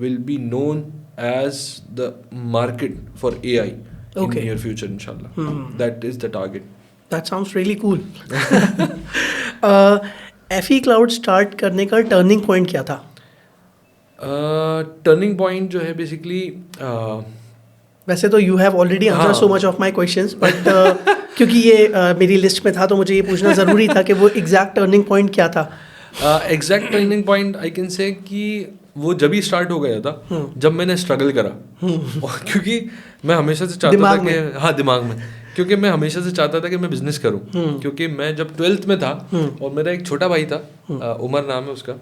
will be known as the market for AI in near future inshallah. That is the target. That sounds really cool. FE Cloud start करने का turning point क्या था? Turning point जो है basically वैसे तो you have already answer so much of my questions, but क्योंकि ये मेरी लिस्ट में था तो मुझे ये पूछना ज़रूरी था कि वो एग्जैक्ट टर्निंग पॉइंट क्या था। Exact turning point I can से कि वो जब ही स्टार्ट हो गया था जब मैंने स्ट्रगल करा, क्योंकि मैं हमेशा से चाहता था कि दिमाग में, क्योंकि मैं हमेशा से चाहता था कि मैं बिजनेस करूं, क्योंकि मैं जब 12th में था और मेरा एक छोटा भाई था, उमर नाम है उसका,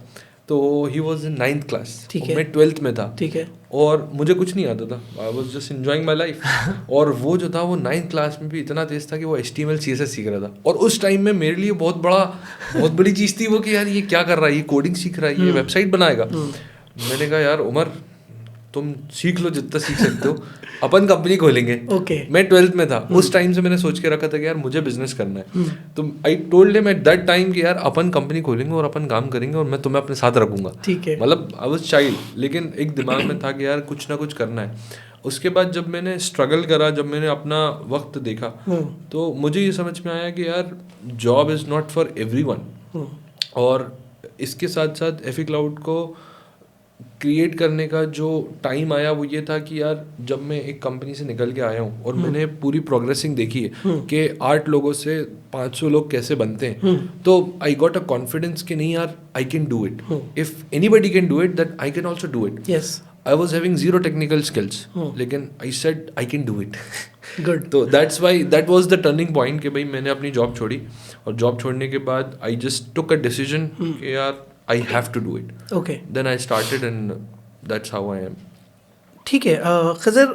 तो he was in 9th class, मैं 12th में था, ठीक है, और मुझे कुछ नहीं आता था, I was just enjoying my life. और वो जो था वो 9th क्लास में भी इतना तेज था कि वो HTML CSS सीख रहा था, और उस टाइम में मेरे लिए बहुत बड़ी चीज़ थी वो कि यार ये क्या कर रहा है, ये कोडिंग सीख रहा है, ये वेबसाइट बनाएगा। मैंने कहा यार उमर तुम सीख लो जितना सीख सकते हो, अपन कंपनी खोलेंगे। मैं 12th में था, उस टाइम से मैंने सोच के रखा था कि यार मुझे बिजनेस करना है, तो I told him at that time कि यार अपन कंपनी खोलेंगे और अपन काम करेंगे और मैं तुम्हें अपने साथ रखूंगा। ठीक है, मतलब आई वाज चाइल्ड, लेकिन एक दिमाग में था कि यार कुछ ना कुछ करना है। उसके बाद जब मैंने स्ट्रगल करा, जब मैंने अपना वक्त देखा, तो मुझे ये समझ में आया कि यार job is not for everyone. और इसके साथ साथ FE क्लाउड को क्रिएट करने का जो टाइम आया वो ये था कि यार जब मैं एक कंपनी से निकल के आया हूँ और मैंने पूरी प्रोग्रेसिंग देखी है कि 8 लोगों से 500 लोग कैसे बनते हैं, तो आई गॉट अ कॉन्फिडेंस कि नहीं यार I can do it, if anybody can do it that I can also do it. Yes, I was having 0 technical skills, लेकिन I said I can do it. Good. तो that's why that was the turning point कि भाई मैंने अपनी जॉब छोड़ी, और जॉब छोड़ने के बाद I just took a decision कि यार I have to do it. Okay. Then I started and that's how I am. ठीक है, खज़र,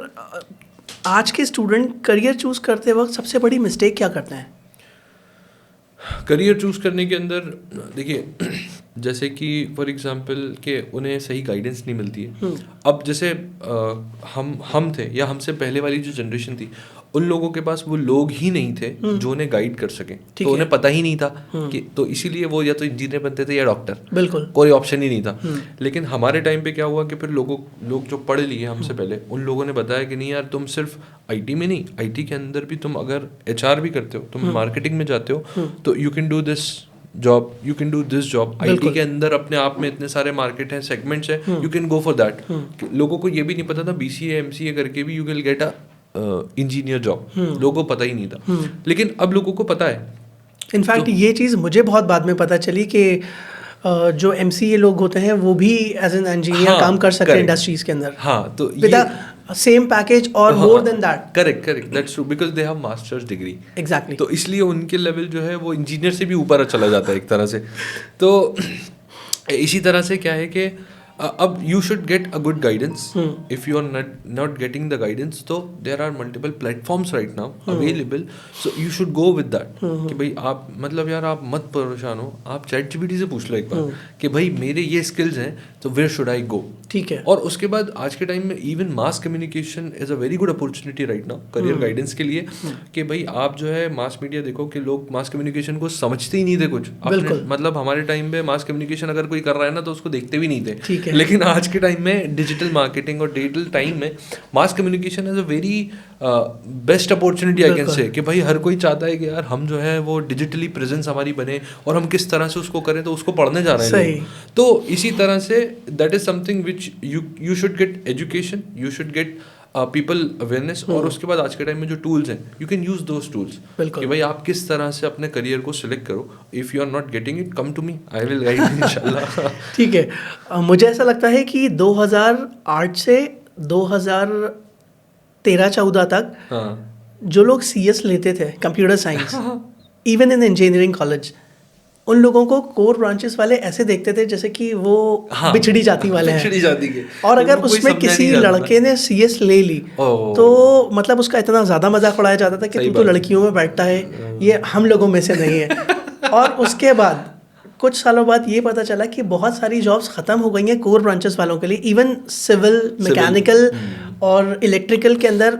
आज के स्टूडेंट करियर चूज करते वक्त सबसे बड़ी मिस्टेक क्या करते हैं? करियर चूज करने के अंदर देखिए, जैसे कि फॉर एग्जांपल कि उन्हें सही गाइडेंस नहीं मिलती है। अब जैसे हम थे, या हमसे पहले वाली जो जनरेशन थी, उन लोगों के पास वो लोग ही नहीं थे जो उन्हें गाइड कर सकें, तो उन्हें पता ही नहीं था कि, तो इसीलिए वो या तो इंजीनियर बनते थे या डॉक्टर, बिल्कुल कोई ऑप्शन ही नहीं था। लेकिन हमारे टाइम पे क्या हुआ कि फिर लोग जो पढ़ लिए हमसे पहले, उन लोगों ने बताया कि नहीं यार तुम सिर्फ IT में नहीं, IT के अंदर भी तुम अगर HR भी करते हो, तुम मार्केटिंग में जाते हो, तो you can do this job, you can do this job. IT के अंदर अपने आप में इतने सारे मार्केट हैं, सेगमेंट्स हैं, you can go for that. लोगों को ये भी नहीं पता था BCA MCA करके भी you can get a engineer job, लोगों को पता ही नहीं था, लेकिन अब लोगों को पता है। इनफैक्ट ये चीज़ मुझे बहुत बाद में पता चली कि जो MCA लोग होते हैं वो भी एज एन इंजीनियर काम कर सकते हैं इंडस्ट्रीज के अंदर। हाँ, तो विद सेम पैकेज और more than that. Correct, that's true, because they have masters degree. Exactly. तो इसलिए उनके लेवल जो है वो इंजीनियर से भी ऊपर चला जाता है एक तरह से। तो इसी तरह से क्या है कि अब you should get a good guidance. If you are not getting the guidance, तो there are multiple platforms right now available, so you should go with that कि भाई आप, मतलब यार आप मत परेशान हो, आप ChatGPT से पूछ लो एक बार कि भाई मेरे ये स्किल्स हैं, तो वेयर शुड आई गो। ठीक है। और उसके बाद आज के टाइम में even mass communication is a very good opportunity right now career guidance के लिए, कि भाई आप जो है मास मीडिया देखो कि लोग मास कम्युनिकेशन को समझते ही नहीं थे कुछ। मतलब हमारे टाइम में मास कम्युनिकेशन अगर कोई कर रहा है ना तो उसको देखते भी नहीं थे, लेकिन आज के टाइम में डिजिटल मार्केटिंग और डिजिटल टाइम में mass communication is a very best opportunity I can से, कि भाई हर कोई चाहता है कि यार हम जो है वो डिजिटली प्रेजेंस हमारी बने और हम किस तरह से उसको करें, तो उसको पढ़ने जा रहे हैं लोग। तो इसी तरह say that is something which you should get education, you should get people awareness, और उसके बाद आज के टाइम में जो टूल्स हैं you can use those tools कि भाई आप किस तरह से अपने करियर को सिलेक्ट करो। If you are not getting it, come to me, I will guide you इंशाल्लाह। ठीक है। मुझे ऐसा लगता है कि 2008 से 2013-14 तक जो लोग CS लेते थे, computer science, even in engineering college, उन लोगों को कोर ब्रांचेस वाले ऐसे देखते थे जैसे कि वो हाँ, बिछड़ी जाति वाले हैं। बिछड़ी जाति के। और अगर उनको कोई उसमें समझा किसी नहीं जाता था। लड़के ने CS ले ली ओह। तो मतलब उसका इतना ज़्यादा मजाक उड़ाया जाता था कि सही तू तो बात है। लड़कियों में बैठता है, ये हम लोगों में से नहीं है। और उसके बाद कुछ सालों बाद ये पता चला कि बहुत सारी जॉब्स ख़त्म हो गई हैं कोर ब्रांचेस वालों के लिए। इवन सिविल, मैकेनिकल और इलेक्ट्रिकल के अंदर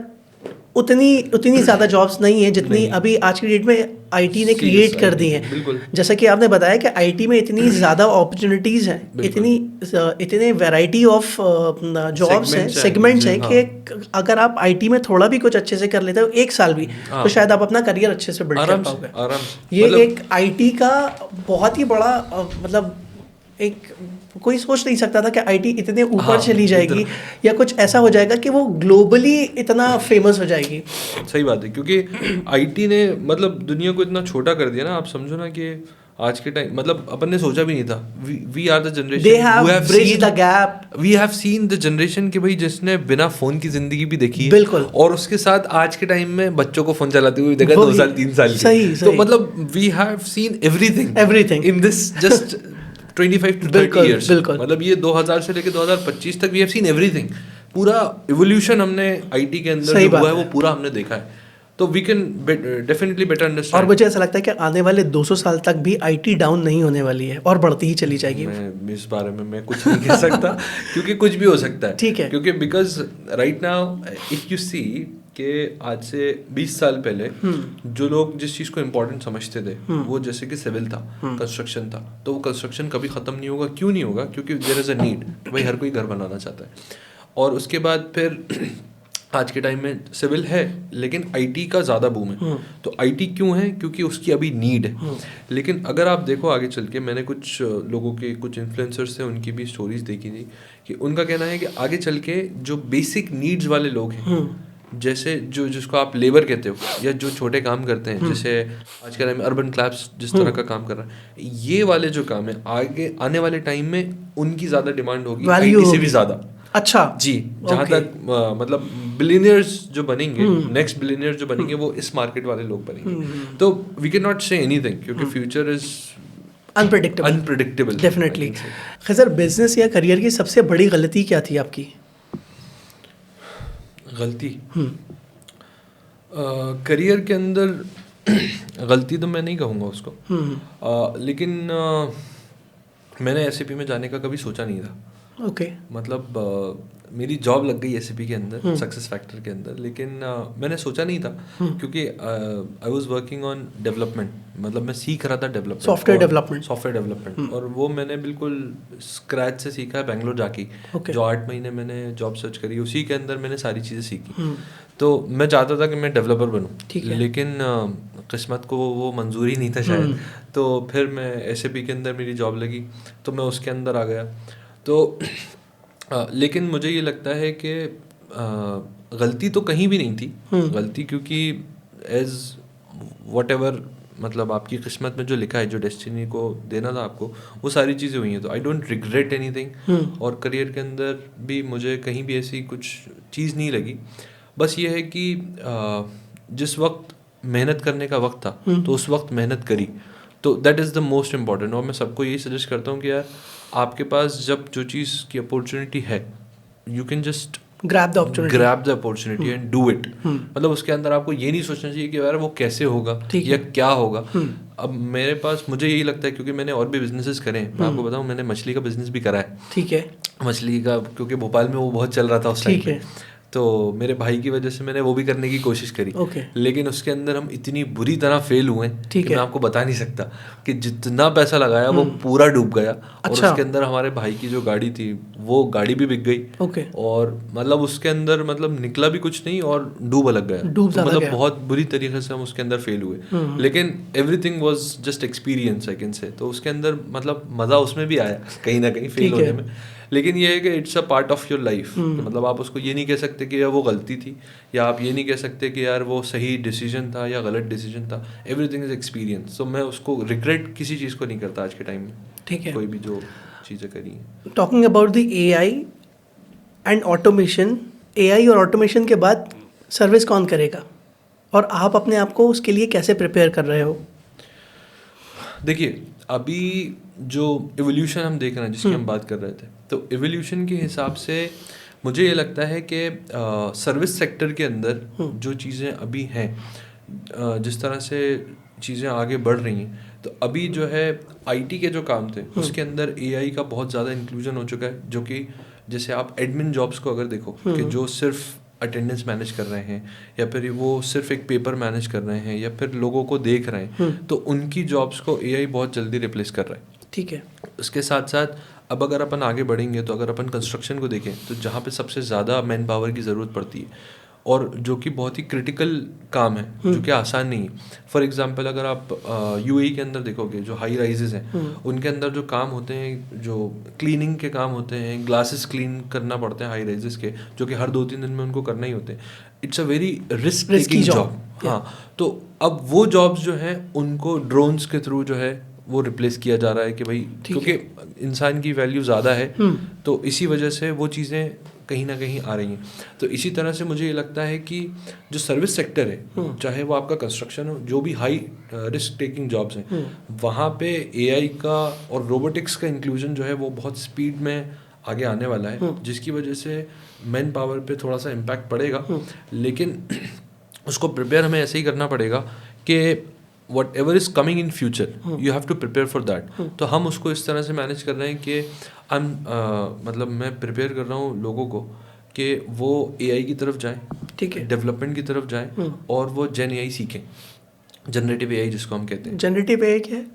उतनी ज़्यादा जॉब्स नहीं है जितनी अभी आज की डेट में IT ने क्रिएट कर दी हैं। बिल्कुल। जैसा कि आपने बताया कि IT में इतनी ज़्यादा अपॉर्चुनिटीज़ हैं, इतने वैरायटी ऑफ जॉब्स हैं, सेगमेंट्स हैं कि अगर आप IT में थोड़ा भी कुछ अच्छे से कर लेते हो 1 साल भी, तो शायद आप अपना करियर अच्छे से बिल्ड कर पाओगे। आराम से। ये एक IT का बहुत ही बड़ा मतलब एक कोई सोच नहीं सकता था कि IT इतने ऊपर चली जाएगी या कुछ ऐसा हो जाएगा कि वो ग्लोबली इतना फेमस हो जाएगी। सही बात है, क्योंकि IT ने मतलब दुनिया को इतना छोटा कर दिया ना। आप समझो ना कि आज के टाइम मतलब अपन ने सोचा भी नहीं था। We are the generation They have bridged the gap. We have seen the generation कि भाई जिसने बिना फोन की जिंदगी भी देखी है। बिल्कुल। और उसके साथ आज के टाइम में बच्चों को फोन चलाते हुए देखा 2 साल 3 साल सही। तो मतलब we have seen everything in this just 25 to 30 years। मतलब ये 2000 से लेकर 2025 तक वी हैव सीन एवरीथिंग। पूरा इवोल्यूशन हमने IT के अंदर जो हुआ है वो पूरा हमने देखा है। तो we can definitely better understand. और मुझे ऐसा लगता है कि आने वाले 200 साल तक भी IT डाउन नहीं होने वाली है और बढ़ती ही चली जाएगी। मैं इस बारे में मैं कुछ नहीं कह सकता क्योंकि कुछ भी हो सकता है। ठीक है। क्योंकि because right now if you see कि आज से 20 साल पहले जो लोग जिस चीज़ को इम्पोर्टेंट समझते थे वो जैसे कि सिविल था, कंस्ट्रक्शन था, तो वो कंस्ट्रक्शन कभी ख़त्म नहीं होगा। क्यों नहीं होगा? क्योंकि देयर इज़ अ नीड, भाई हर कोई घर बनाना चाहता है। और उसके बाद फिर आज के टाइम में सिविल है लेकिन IT का ज़्यादा बूम है। तो IT क्यों है? क्योंकि उसकी अभी नीड है। लेकिन अगर आप देखो आगे चल के, मैंने कुछ लोगों के कुछ इन्फ्लुएंसर्स थे उनकी भी स्टोरीज देखी थी कि उनका कहना है कि आगे चल के जो बेसिक नीड्स वाले लोग हैं, जैसे जिसको आप लेबर कहते हो या जो छोटे काम करते हैं, जैसे आज के टाइम में अर्बन क्लैप्स जिस तरह का काम कर रहा है, ये वाले जो काम है आगे आने वाले टाइम में उनकी ज़्यादा डिमांड होगी IT से भी ज़्यादा। अच्छा जी, जहाँ तक मतलब बिलियनियर्स जो बनेंगे, नेक्स्ट बिलियनियर्स जो बनेंगे वो इस मार्केट वाले लोग बनेंगे। तो we can not say anything क्योंकि फ्यूचर इज अनप्रेडिक्टेबल। डेफिनेटली। खैर, बिजनेस या करियर की सबसे बड़ी गलती क्या थी आपकी? गलती करियर के अंदर गलती तो मैं नहीं कहूँगा उसको, लेकिन मैंने SAP में जाने का कभी सोचा नहीं था। ओके। मतलब मेरी जॉब लग गई SAP के अंदर, सक्सेस फैक्टर के अंदर, लेकिन मैंने सोचा नहीं था क्योंकि I was working on development. मतलब मैं सीख रहा था डेवलपमेंट, सॉफ्टवेयर डेवलपमेंट, और वो मैंने बिल्कुल स्क्रैच से सीखा है बेंगलोर जाके। जो 8 महीने मैंने जॉब सर्च करी उसी के अंदर मैंने सारी चीज़ें सीखी। तो मैं चाहता था कि मैं डेवलपर बनूं, लेकिन किस्मत को वो मंजूरी नहीं था शायद। तो फिर मैं SAP के अंदर मेरी जॉब लगी तो मैं उसके अंदर आ गया। तो लेकिन मुझे ये लगता है कि गलती तो कहीं भी नहीं थी। गलती क्योंकि एज वट एवर मतलब आपकी किस्मत में जो लिखा है, जो डेस्टिनी को देना था आपको, वो सारी चीज़ें हुई हैं। तो आई डोंट रिग्रेट एनीथिंग। और करियर के अंदर भी मुझे कहीं भी ऐसी कुछ चीज़ नहीं लगी। बस ये है कि जिस वक्त मेहनत करने का वक्त था तो उस वक्त मेहनत करी, तो that is the most important. और मैं सबको यही सजेस्ट करता हूँ कि यार आपके पास जब जो चीज़ की अपॉर्चुनिटी है, you can just grab the opportunity and do it. मतलब उसके अंदर आपको ये नहीं सोचना चाहिए कि यार वो कैसे होगा या क्या होगा। अब मेरे पास मुझे यही लगता है क्योंकि मैंने और भी बिजनेसेस करे हैं। मैं आपको बताऊं, मैंने मछली का बिजनेस भी करा है। ठीक है। मछली का, क्योंकि भोपाल में वो बहुत चल रहा था उस टाइम पे, तो मेरे भाई की वजह से मैंने वो भी करने की कोशिश करी। लेकिन उसके अंदर हम इतनी बुरी तरह फेल हुए कि मैं आपको बता नहीं सकता कि जितना पैसा लगाया वो पूरा डूब गया। और उसके अंदर हमारे भाई की जो गाड़ी थी वो गाड़ी भी बिक गई। और मतलब उसके अंदर मतलब निकला भी कुछ नहीं और डूब अलग गया। तो मतलब बहुत बुरी तरीके से हम उसके अंदर फेल हुए। लेकिन everything was just experience, I can say. तो उसके अंदर मतलब मज़ा उसमें भी आया कहीं ना कहीं फेल होने में। लेकिन ये है कि it's a part of your life. मतलब आप उसको ये नहीं कह सकते कि यार वो गलती थी, या आप ये नहीं कह सकते कि यार वो सही डिसीजन था या गलत डिसीजन था। Everything is experience. सो मैं उसको रिग्रेट किसी चीज़ को नहीं करता आज के टाइम में। ठीक है, कोई भी जो चीज़ें करी हैं। Talking about the AI and automation, AI और ऑटोमेशन के बाद सर्विस कौन करेगा? और आप अपने आप को उसके लिए कैसे प्रिपेयर कर रहे हो? देखिए, अभी जो एवोल्यूशन हम देख रहे हैं, जिसकी हम बात कर रहे थे, तो एवोल्यूशन के हिसाब से मुझे ये लगता है कि सर्विस सेक्टर के अंदर जो चीज़ें अभी हैं, जिस तरह से चीज़ें आगे बढ़ रही हैं, तो अभी जो है आईटी के जो काम थे उसके अंदर एआई का बहुत ज़्यादा इंक्लूजन हो चुका है। जो कि जैसे आप एडमिन जॉब्स को अगर देखो कि जो सिर्फ अटेंडेंस मैनेज कर रहे हैं, या फिर वो सिर्फ एक पेपर मैनेज कर रहे हैं, या फिर लोगों को देख रहे हैं, तो उनकी जॉब्स को एआई बहुत जल्दी रिप्लेस कर रहा है। ठीक है। उसके साथ साथ अब अगर अपन आगे बढ़ेंगे तो अगर अपन कंस्ट्रक्शन को देखें, तो जहाँ पे सबसे ज़्यादा मैन पावर की ज़रूरत पड़ती है और जो कि बहुत ही क्रिटिकल काम है, जो कि आसान नहीं है। फॉर एग्जांपल अगर आप यूएई के अंदर देखोगे, जो हाई राइजेस हैं उनके अंदर जो काम होते हैं, जो क्लीनिंग के काम होते हैं, ग्लासेस क्लीन करना पड़ते हैं हाई राइजेस के, जो कि हर 2-3 दिन में उनको करना ही होते हैं। It's a very risk taking job. हाँ, तो अब वो जॉब्स जो हैं उनको ड्रोन्स के थ्रू जो है वो रिप्लेस किया जा रहा है कि भाई, क्योंकि इंसान की वैल्यू ज़्यादा है, तो इसी वजह से वो चीज़ें कहीं ना कहीं आ रही हैं। तो इसी तरह से मुझे ये लगता है कि जो सर्विस सेक्टर है, चाहे वो आपका कंस्ट्रक्शन हो, जो भी हाई रिस्क टेकिंग जॉब्स हैं, वहाँ पे एआई का और रोबोटिक्स का इंक्लूजन जो है वो बहुत स्पीड में आगे आने वाला है, जिसकी वजह से मैन पावर पे थोड़ा सा इम्पैक्ट पड़ेगा। लेकिन उसको प्रिपेयर हमें ऐसे ही करना पड़ेगा कि whatever is coming in future you have to prepare for that. तो हम उसको इस तरह से मैनेज कर रहे हैं कि मतलब मैं प्रिपेयर कर रहा हूँ लोगों को कि वो एआई की तरफ जाएं, ठीक है, डेवलपमेंट की तरफ जाएं और वो जेन एआई सीखें, जनरेटिव एआई जिसको हम कहते हैं। जनरेटिव एआई क्या है?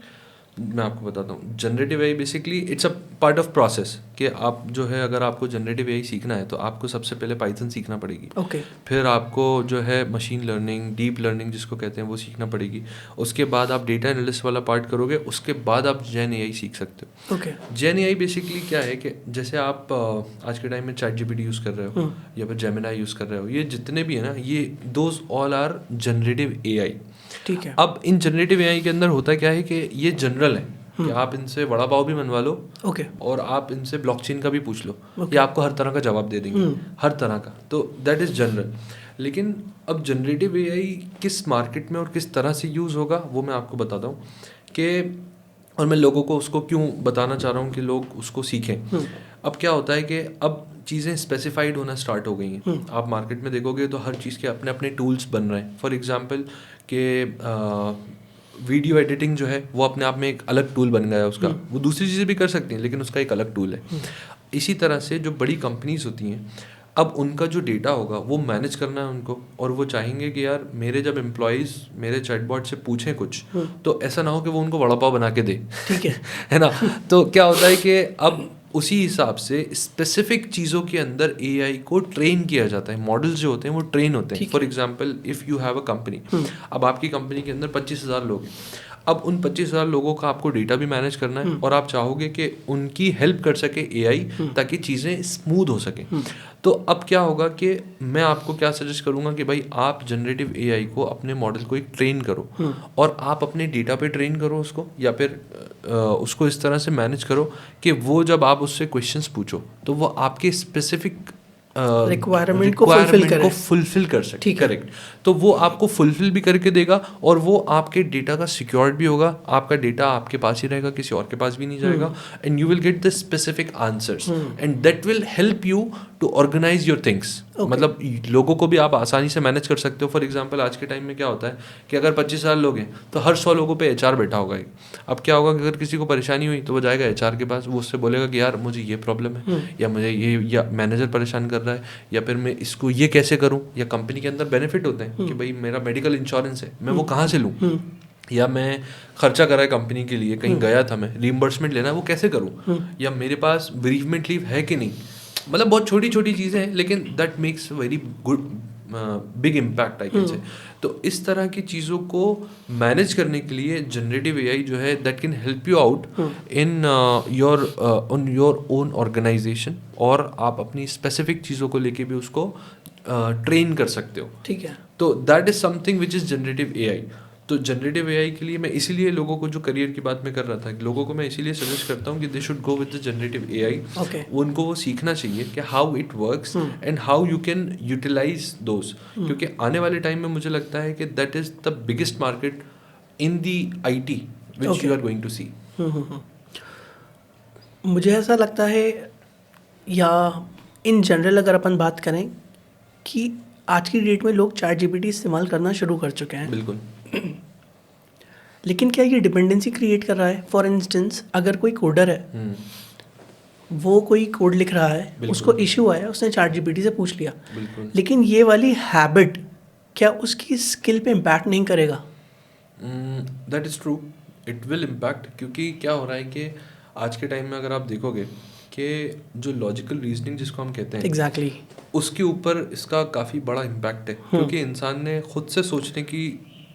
मैं आपको बताता हूँ। Generative AI basically it's a part of process कि आप जो है, अगर आपको जनरेटिव एआई सीखना है तो आपको सबसे पहले पाइथन सीखना पड़ेगी। ओके। फिर आपको जो है मशीन लर्निंग, डीप लर्निंग जिसको कहते हैं, वो सीखना पड़ेगी। उसके बाद आप डेटा एनालिस्ट वाला पार्ट करोगे, उसके बाद आप जेन एआई सीख सकते हो। ओके। जेन एआई बेसिकली क्या है कि जैसे आप आज के टाइम में चैट जीपीटी यूज़ कर रहे हो या फिर जेमिनाई यूज़ कर रहे हो, ये जितने भी है ना, ये those all are generative AI. ठीक है। अब इन जनरेटिव एआई के अंदर होता क्या है कि ये जनरल है कि आप इनसे वड़ा पाव भी बनवा लो, ओके, और आप इनसे ब्लॉकचेन का भी पूछ लो, ये आपको हर तरह का जवाब दे देंगे, हर तरह का। तो दैट इज़ जनरल। लेकिन अब जनरेटिव एआई किस मार्केट में और किस तरह से यूज़ होगा वो मैं आपको बताता हूँ कि, और मैं लोगों को उसको क्यों बताना चाह रहा हूँ कि लोग उसको सीखें। अब क्या होता है कि अब चीज़ें स्पेसिफाइड होना स्टार्ट हो गई हैं। आप मार्केट में देखोगे तो हर चीज़ के अपने अपने टूल्स बन रहे हैं। फॉर एग्जांपल कि वीडियो एडिटिंग जो है वो अपने आप में एक अलग टूल बन गया है उसका। वो दूसरी चीज़ें भी कर सकती हैं लेकिन उसका एक अलग टूल है। इसी तरह से जो बड़ी कंपनीज होती हैं, अब उनका जो डेटा होगा वो मैनेज करना है उनको, और वो चाहेंगे कि यार मेरे जब एम्प्लॉयज़ मेरे चैटबॉट से पूछें कुछ, तो ऐसा ना हो कि वो उनको वड़ा पाव बना के दे। ठीक है। है ना। तो क्या होता है कि अब उसी हिसाब से स्पेसिफिक चीज़ों के अंदर एआई को ट्रेन किया जाता है। मॉडल्स जो होते हैं वो ट्रेन होते हैं। For example if you have a company, अब आपकी कंपनी के अंदर 25,000 लोग हैं। अब उन 25,000 लोगों का आपको डेटा भी मैनेज करना है, और आप चाहोगे कि उनकी हेल्प कर सके एआई, ताकि चीज़ें स्मूथ हो सकें। तो अब क्या होगा कि मैं आपको क्या सजेस्ट करूंगा कि भाई आप जनरेटिव एआई को, अपने मॉडल को एक ट्रेन करो, और आप अपने डेटा पे ट्रेन करो उसको, या फिर उसको इस तरह से मैनेज करो कि वो जब आप उससे क्वेश्चंस पूछो तो वो आपके स्पेसिफिक रिक्वायरमेंट को फुलफिल कर सके। करेक्ट। तो वो आपको फुलफिल भी करके देगा, और वो आपके डेटा का सिक्योर्ड भी होगा। आपका डेटा आपके पास ही रहेगा, किसी और के पास भी नहीं जाएगा, and you will get the specific answers, and that will help you to organise your things. मतलब लोगों को भी आप आसानी से मैनेज कर सकते हो। फॉर एग्जाम्पल आज के टाइम में क्या होता है कि अगर 25,000 लोग हैं तो हर 100 लोगों पे एचआर बैठा होगा। अब क्या होगा कि अगर किसी को परेशानी हुई तो वो जाएगा एचआर के पास, वो उससे बोलेगा कि यार मुझे ये प्रॉब्लम है, या मुझे ये, या मैनेजर परेशान कर रहा है, या फिर मैं इसको ये कैसे करूँ, या कंपनी के अंदर बेनिफिट होते हैं कि भाई मेरा मेडिकल इंश्योरेंस है, मैं वो कहाँ से लूँ, या मैं खर्चा करा है कंपनी के लिए, कहीं गया था मैं, रीइंबर्समेंट लेना है, वो कैसे करूँ, या मेरे पास बेरीवमेंट लीव है कि नहीं। मतलब बहुत छोटी छोटी चीज़ें हैं, लेकिन that makes very good big impact I can say. तो इस तरह की चीज़ों को मैनेज करने के लिए जनरेटिव एआई जो है that can help you out in your own organisation, और आप अपनी स्पेसिफिक चीज़ों को लेके भी उसको ट्रेन कर सकते हो। ठीक है। तो that is something which is generative AI. तो जनरेटिव एआई के लिए मैं इसीलिए लोगों को, जो करियर की बात मैं कर रहा था, लोगों को मैं इसीलिए सजेस्ट करता हूँ कि they should go with the generative AI. उनको वो सीखना चाहिए कि how it works and how you can utilise those, क्योंकि आने वाले टाइम में मुझे लगता है कि that is the biggest market in the IT which you are going to see. मुझे ऐसा लगता है, या इन जनरल अगर अपन बात करें, कि आज की डेट में लोग ChatGPT इस्तेमाल करना शुरू कर चुके हैं। बिल्कुल। लेकिन क्या ये डिपेंडेंसी क्रिएट कर रहा है? फॉर इंस्टेंस, अगर कोई कोडर है, वो कोई कोड लिख रहा है, उसको इश्यू आया, उसने ChatGPT से पूछ लिया, लेकिन ये वाली हैबिट क्या उसकी स्किल पे इम्पैक्ट नहीं करेगा? That is true, it will impact, क्योंकि क्या हो रहा है कि आज के टाइम में अगर आप देखोगे कि जो लॉजिकल रीजनिंग जिसको हम कहते हैं, एग्जैक्टली, उसके ऊपर इसका काफ़ी बड़ा इम्पैक्ट है, क्योंकि इंसान ने खुद से सोचने की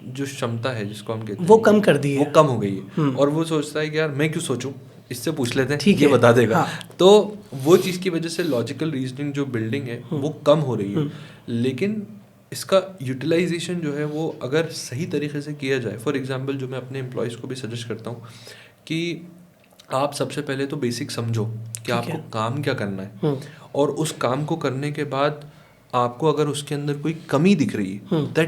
जो क्षमता है जिसको हम कहते हैं, वो कम कर दी है, वो कम हो गई है। और वो सोचता है कि यार मैं क्यों सोचूं, इससे पूछ लेते हैं, ये बता देगा। हाँ। तो वो चीज़ की वजह से लॉजिकल रीजनिंग जो बिल्डिंग है वो कम हो रही है। लेकिन इसका यूटिलाइजेशन जो है वो अगर सही तरीके से किया जाए, फॉर एग्जांपल जो मैं अपने एम्प्लॉयज़ को भी सजेस्ट करता हूँ कि आप सबसे पहले तो बेसिक समझो कि आपको काम क्या करना है, और उस काम को करने के बाद आपको अगर उसके अंदर कोई कमी दिख रही है,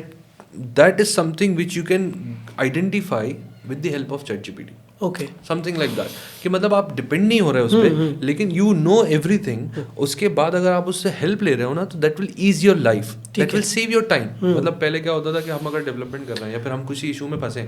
that is something which you can identify with the help of ChatGPT। Okay, something like that, कि मतलब आप डिपेंड नहीं हो रहे उस पर, लेकिन यू नो एवरीथिंग। उसके बाद अगर आप उससे हेल्प ले रहे हो ना, तो that will ease your life, that will save your time. मतलब पहले क्या होता था कि हम अगर डेवलपमेंट कर रहे हैं या फिर हम किसी इशू में फंसे,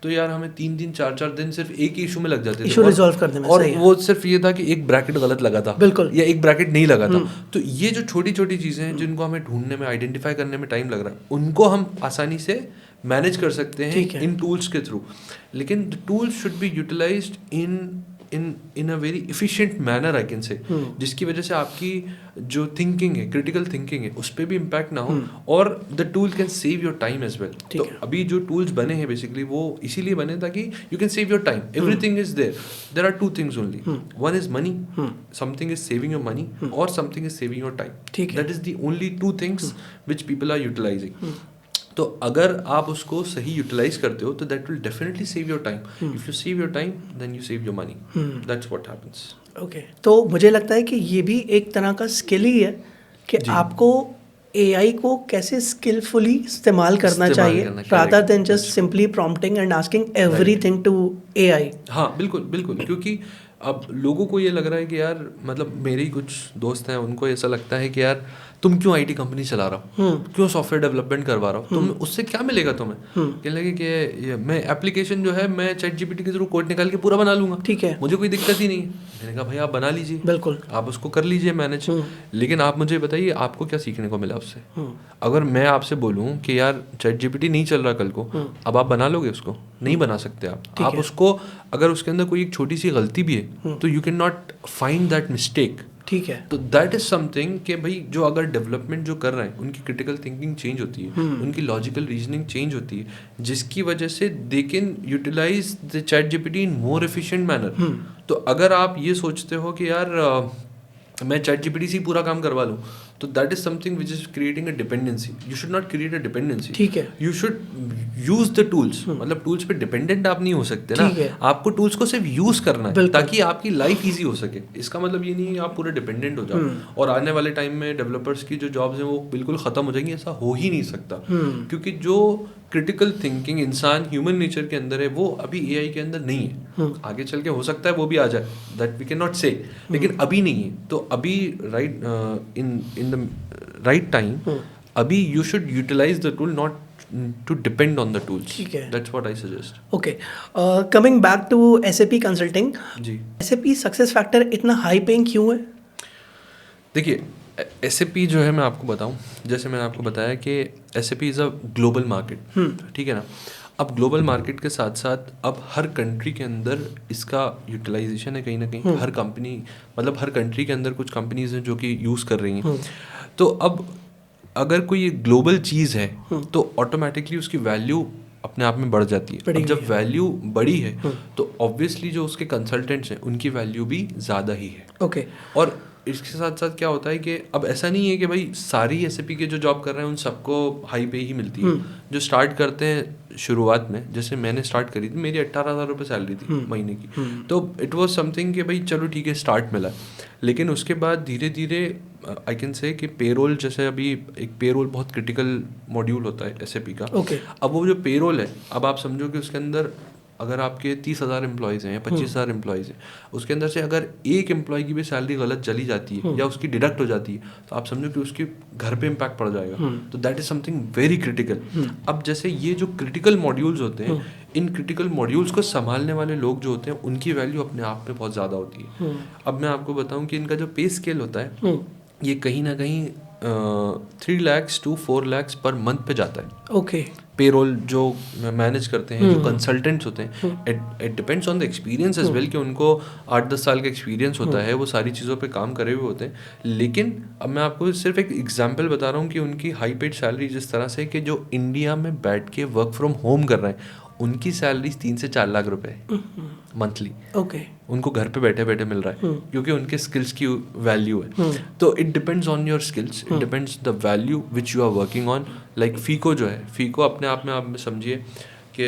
तो यार हमें 3 4 दिन सिर्फ एक ही इशू में लग जाते थे, इशू रिजॉल्व करने में। और वो सिर्फ ये था कि एक ब्रैकेट गलत लगा था, बिल्कुल, या एक ब्रैकेट नहीं लगा था। तो ये जो छोटी छोटी चीज़ें हैं जिनको हमें ढूंढने में, आइडेंटिफाई करने में टाइम लग रहा है, उनको हम आसानी से मैनेज कर सकते हैं इन टूल्स के थ्रू। लेकिन the tools should be utilised in a very efficient manner, I can say, जिसकी वजह से आपकी जो थिंकिंग है, क्रिटिकल थिंकिंग है, उस पर भी इम्पैक्ट ना हो, और the tool can save your time as well. तो अभी जो टूल्स बने हैं बेसिकली वो इसीलिए बने ताकि you can save your time. Everything is there are 2 things only, one is money, something is saving your money, और something is saving your time. That is the only 2 things which people are utilizing. तो अगर आप उसको सही यूटिलाइज करते हो तो that will definitely save your time. If you save your time then you save your money, that's what happens. Okay, तो मुझे लगता है कि ये भी एक तरह का स्किल ही है कि आपको AI को कैसे स्किलफुली इस्तेमाल करना चाहिए, rather than just simply prompting and asking everything to AI। हाँ बिल्कुल बिल्कुल, क्योंकि अब लोगों को ये लग रहा है कि यार, मतलब मेरे ही कुछ दोस्त हैं, उनको ऐसा लगता है कि यार तुम क्यों IT कंपनी चला रहा हो, क्यों सॉफ्टवेयर डेवलपमेंट करवा रहा हो, तुम उससे क्या मिलेगा तुम्हें? कहने लगे कि मैं एप्लीकेशन जो है मैं ChatGPT के थ्रू कोड निकाल के पूरा बना लूंगा, ठीक है, मुझे कोई दिक्कत ही नहीं है। मैंने कहा भाई आप बना लीजिए, बिल्कुल, आप उसको कर लीजिए मैनेज, लेकिन आप मुझे बताइए आपको क्या सीखने को मिला उससे? अगर मैं आपसे बोलूँ कि यार ChatGPT नहीं चल रहा कल को, अब आप बना लोगे उसको? नहीं बना सकते आप उसको, अगर उसके अंदर कोई एक छोटी सी गलती भी है तो you can not find that mistake, ठीक है। तो दैट इज समथिंग कि भाई जो अगर डेवलपमेंट जो कर रहे हैं उनकी क्रिटिकल थिंकिंग चेंज होती है, उनकी लॉजिकल रीजनिंग चेंज होती है, जिसकी वजह से they can utilise the ChatGPT in more efficient manner. तो अगर आप ये सोचते हो कि यार मैं ChatGPT से पूरा काम करवा लूँ, तो that is something which is creating a dependency. You should not create a dependency, ठीक है। You should use the tools, मतलब टूल्स पे डिपेंडेंट आप नहीं हो सकते ना, आपको टूल्स को सिर्फ यूज करना है ताकि आपकी लाइफ इजी हो सके। इसका मतलब ये नहीं है आप पूरे डिपेंडेंट हो जाओ और आने वाले टाइम में डेवलपर्स की जो जॉब्स हैं वो बिल्कुल खत्म हो जाएंगी, ऐसा हो ही नहीं सकता। क्योंकि जो क्रिटिकल थिंकिंग इंसान ह्यूमन नेचर के अंदर है वो अभी AI के अंदर नहीं है। आगे चल के हो सकता है वो भी आ जाए, दैट वी कैन नॉट से, लेकिन अभी नहीं है। तो अभी right in the right time अभी you should utilize the tool, not to depend on the tools. ठीक है, that's what I suggest. Okay, coming back to SAP consulting, जी, SAP सक्सेस फैक्टर इतना हाई पेइंग क्यों है? देखिए SAP जो है, मैं आपको बताऊं, जैसे मैंने आपको बताया कि SAP is a global market, ठीक है ना। अब ग्लोबल मार्केट के साथ साथ अब हर कंट्री के अंदर इसका यूटिलाइजेशन है कहीं ना कहीं। हर कंपनी, मतलब हर कंट्री के अंदर कुछ कंपनीज हैं जो कि यूज़ कर रही हैं। तो अब अगर कोई ग्लोबल चीज़ है तो ऑटोमेटिकली उसकी वैल्यू अपने आप में बढ़ जाती है। अब जब वैल्यू बढ़ी है तो ऑब्वियसली जो उसके कंसल्टेंट्स हैं उनकी वैल्यू भी ज़्यादा ही है। ओके, और इसके साथ साथ क्या होता है कि अब ऐसा नहीं है कि भाई सारी एसएपी के जो जॉब कर रहे हैं उन सबको हाई पे ही मिलती है। जो स्टार्ट करते हैं शुरुआत में, जैसे मैंने स्टार्ट करी थी, मेरी 18,000 रुपये सैलरी थी महीने की, तो इट वाज समथिंग कि भाई चलो ठीक है स्टार्ट मिला। लेकिन उसके बाद धीरे धीरे आई कैन से कि पेरोल, जैसे अभी एक पेरोल बहुत क्रिटिकल मॉड्यूल होता है एसएपी का। अब वो जो पेरोल है, अब आप समझो कि उसके अंदर अगर आपके 30,000 एम्प्लॉयज़ हैं या 25,000 एम्प्लॉयज़ हैं, उसके अंदर से अगर एक एम्प्लॉय की भी सैलरी गलत चली जाती है या उसकी डिडक्ट हो जाती है, तो आप समझो कि उसके घर पे इम्पैक्ट पड़ जाएगा। तो that is something very critical. अब जैसे ये जो क्रिटिकल मॉड्यूल्स होते हैं, इन क्रिटिकल मॉड्यूल्स को संभालने वाले लोग जो होते हैं उनकी वैल्यू अपने आप में बहुत ज़्यादा होती है। अब मैं आपको बताऊँ कि इनका जो पे स्केल होता है, ये कहीं ना कहीं 3 lakhs to 4 lakhs per month पे जाता है। ओके। पेरोल जो मैनेज करते हैं, जो कंसल्टेंट्स होते हैं, it depends on the experience as well, कि उनको 8-10 साल का एक्सपीरियंस होता है, वो सारी चीज़ों पे काम करे हुए होते हैं। लेकिन अब मैं आपको सिर्फ एक एग्जांपल बता रहा हूँ कि उनकी हाई पेड सैलरी जिस तरह से, कि जो इंडिया में बैठ के वर्क फ्रॉम होम कर रहे हैं, उनकी सैलरी 3 से 4 लाख रुपए मंथली। ओके। उनको घर पे बैठे बैठे मिल रहा है, क्योंकि उनके स्किल्स की वैल्यू है। तो it depends on your skills, it depends the value which you are working on. Like FICO जो है, फीको अपने आप में आप समझिए कि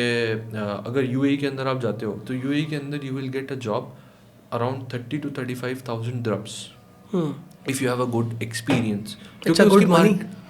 अगर यूएई के अंदर आप जाते हो, तो यूएई के अंदर you will get a job around 30 to 35,000 dirhams if you have a good experience.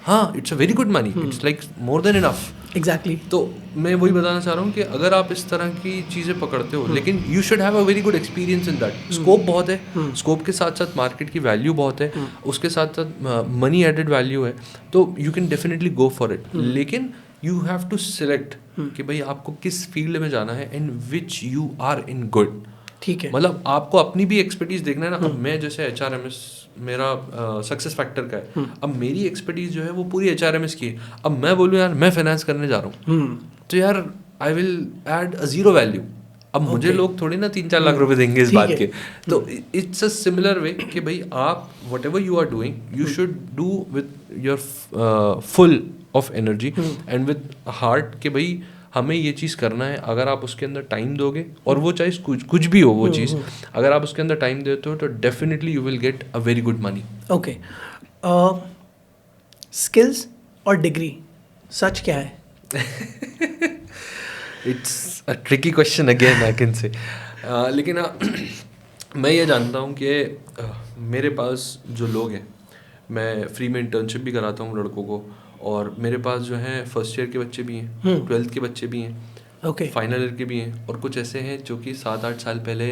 हाँ, it's a very good money, it's like more than enough. Exactly. तो मैं वही बताना चाह रहा हूँ कि अगर आप इस तरह की चीज़ें पकड़ते हो, लेकिन you should have a very good experience in that. Scope बहुत है, स्कोप के साथ साथ मार्केट की वैल्यू बहुत है, उसके साथ साथ मनी एडेड वैल्यू है, तो you can definitely go for it. लेकिन यू हैव टू सिलेक्ट कि भाई आपको किस फील्ड में जाना है and which you are in good. ठीक है। मतलब आपको अपनी भी एक्सपर्टीज देखना है ना। अब मैं जैसे HRMS मेरा सक्सेस फैक्टर का है, अब मेरी एक्सपर्टीज जो है वो पूरी HRMS की है। अब मैं बोलूँ यार मैं फाइनेंस करने जा रहा हूँ, तो यार I will add a zero value. अब मुझे लोग थोड़ी ना 3-4 लाख रुपए देंगे इस बात के। तो इट्स अ सिमिलर वे कि भाई आप whatever you are doing, you should do with your full of energy and with heart, कि भाई हमें ये चीज़ करना है। अगर आप उसके अंदर टाइम दोगे, और वो चाहे कुछ भी हो वो चीज़, अगर आप उसके अंदर टाइम देते हो, तो definitely you will get a very good money. Okay. Skills और डिग्री सच क्या है? It's a tricky question again I can से। लेकिन मैं ये जानता हूँ कि मेरे पास जो लोग हैं, मैं फ्री में इंटर्नशिप भी कराता हूँ लड़कों को, और मेरे पास जो है फर्स्ट ईयर के बच्चे भी हैं, 12th के बच्चे भी हैं, ओके, फाइनल ईयर के भी हैं, और कुछ ऐसे हैं जो कि 7-8 साल पहले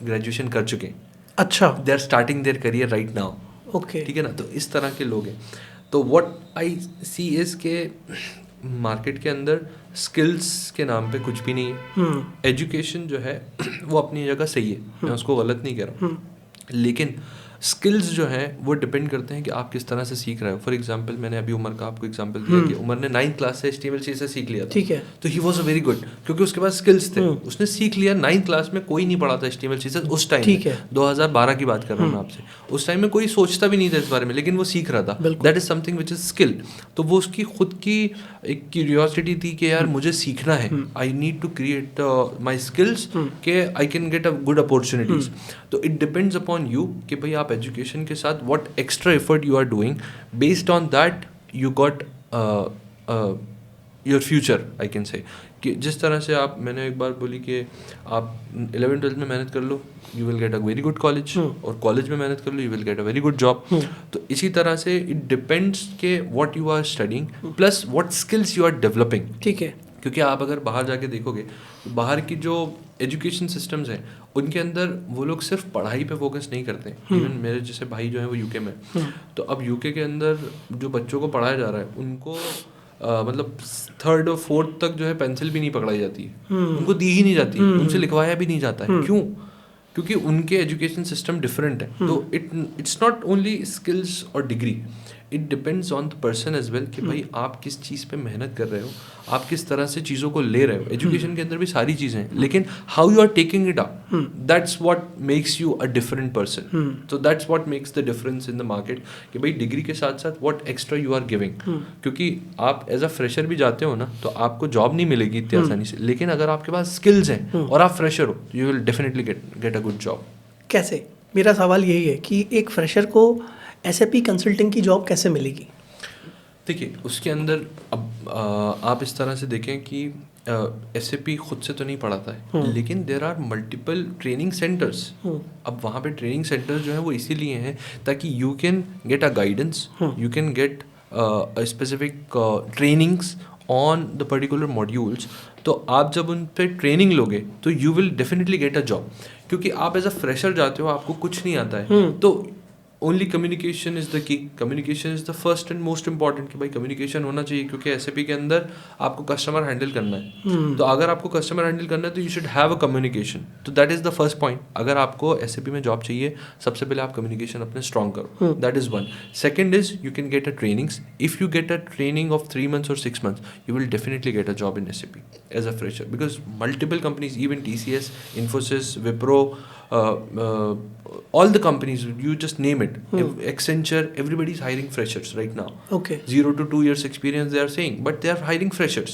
ग्रेजुएशन कर चुके हैं। अच्छा। They are starting their career right now. Okay, ठीक है ना। तो इस तरह के लोग हैं। तो व्हाट आई सी इज के मार्केट के अंदर स्किल्स के नाम पे कुछ भी नहीं है। एजुकेशन जो है वो अपनी जगह सही है, मैं उसको गलत नहीं कह रहा हूँ, लेकिन स्किल्स जो हैं वो डिपेंड करते हैं कि आप किस तरह से सीख रहे हो। फॉर एग्जांपल मैंने अभी उमर का आपको एग्जांपल दिया कि उमर ने 9th क्लास से HTML CSS सीख लिया था। ठीक है। तो he was a very good, क्योंकि उसके पास स्किल्स थे, उसने सीख लिया। 9th क्लास में कोई नहीं पढ़ा था HTML CSS उस टाइम। ठीक है। 2012 की बात कर रहा हूँ मैं आपसे। उस टाइम में कोई सोचता भी नहीं था इस बारे में, लेकिन वो सीख रहा था। That is something which is skill. तो वो उसकी खुद की एक क्यूरियोसिटी थी कि यार मुझे सीखना है, I need to create my skills के I can get a good opportunities. तो इट डिपेंड्स अपॉन यू कि भाई आप एजुकेशन के साथ what extra effort you are doing, based on that you got your future I can say। कि जिस तरह से आप, मैंने एक बार बोली कि आप 11th-12th में मेहनत कर लो, you will get a very good college, और कॉलेज में मेहनत कर लो, you will get a very good job। तो इसी तरह से it depends के what you are studying plus what skills you are developing। ठीक है। क्योंकि आप अगर बाहर जाके देखोगे, बाहर की जो एजुकेशन सिस्टम्स हैं उनके अंदर वो लोग सिर्फ पढ़ाई पे फोकस नहीं करते। इवन मेरे जैसे भाई जो है वो यूके में, तो अब यूके के अंदर जो बच्चों को पढ़ाया जा रहा है उनको मतलब 3rd और 4th तक जो है पेंसिल भी नहीं पकड़ाई जाती है, उनको दी ही नहीं जाती, उनसे लिखवाया भी नहीं जाता है। क्यों? क्योंकि उनके एजुकेशन सिस्टम डिफरेंट है। तो इट्स नॉट ओनली स्किल्स और degree, it depends on the person as well कि भाई आप किस चीज़ पे मेहनत कर रहे हो, आप किस तरह से चीज़ों को ले रहे हो। एजुकेशन के अंदर भी सारी चीज़ें हैं, लेकिन how you are taking it up, that's what makes you a different person. तो that's what makes the difference in the market कि भाई डिग्री के साथ साथ what extra you are giving. क्योंकि आप एज अ फ्रेशर भी जाते हो ना, तो आपको जॉब नहीं मिलेगी इतनी आसानी से, लेकिन अगर आपके पास स्किल्स हैं और आप फ्रेशर हो, you will definitely get a good job. कैसे? मेरा सवाल यही है कि एक फ्रेशर को SAP कंसल्टिंग की जॉब कैसे मिलेगी? देखिए उसके अंदर अब आप इस तरह से देखें कि SAP खुद से तो नहीं पढ़ाता है, लेकिन there are multiple training centres. अब वहाँ पे ट्रेनिंग सेंटर्स जो हैं वो इसीलिए हैं ताकि you can get a guidance, you can get specific trainings on the particular modules. तो आप जब उन पे ट्रेनिंग लोगे तो you will definitely get a job, क्योंकि आप एज अ फ्रेशर जाते हो, आपको कुछ नहीं आता है, तो only communication is the key. Communication is the first and most important कि भाई कम्युनिकेशन होना चाहिए, क्योंकि SAP के अंदर आपको कस्टमर हैंडल करना है। तो अगर आपको कस्टमर हैंडल करना है तो you should have a communication. तो that is the first point. अगर आपको SAP में जॉब चाहिए, सबसे पहले आप कम्युनिकेशन अपने स्ट्रॉन्ग करो, that is one. Second is you can get a trainings. If you get a training of 3 months or 6 months, you will definitely get a job in SAP as a fresher, because multiple companies, even TCS, Infosys, Wipro, all the companies, you just name it, Accenture, everybody is hiring freshers right now. Okay. 0 to 2 years experience they are saying, but they are hiring freshers.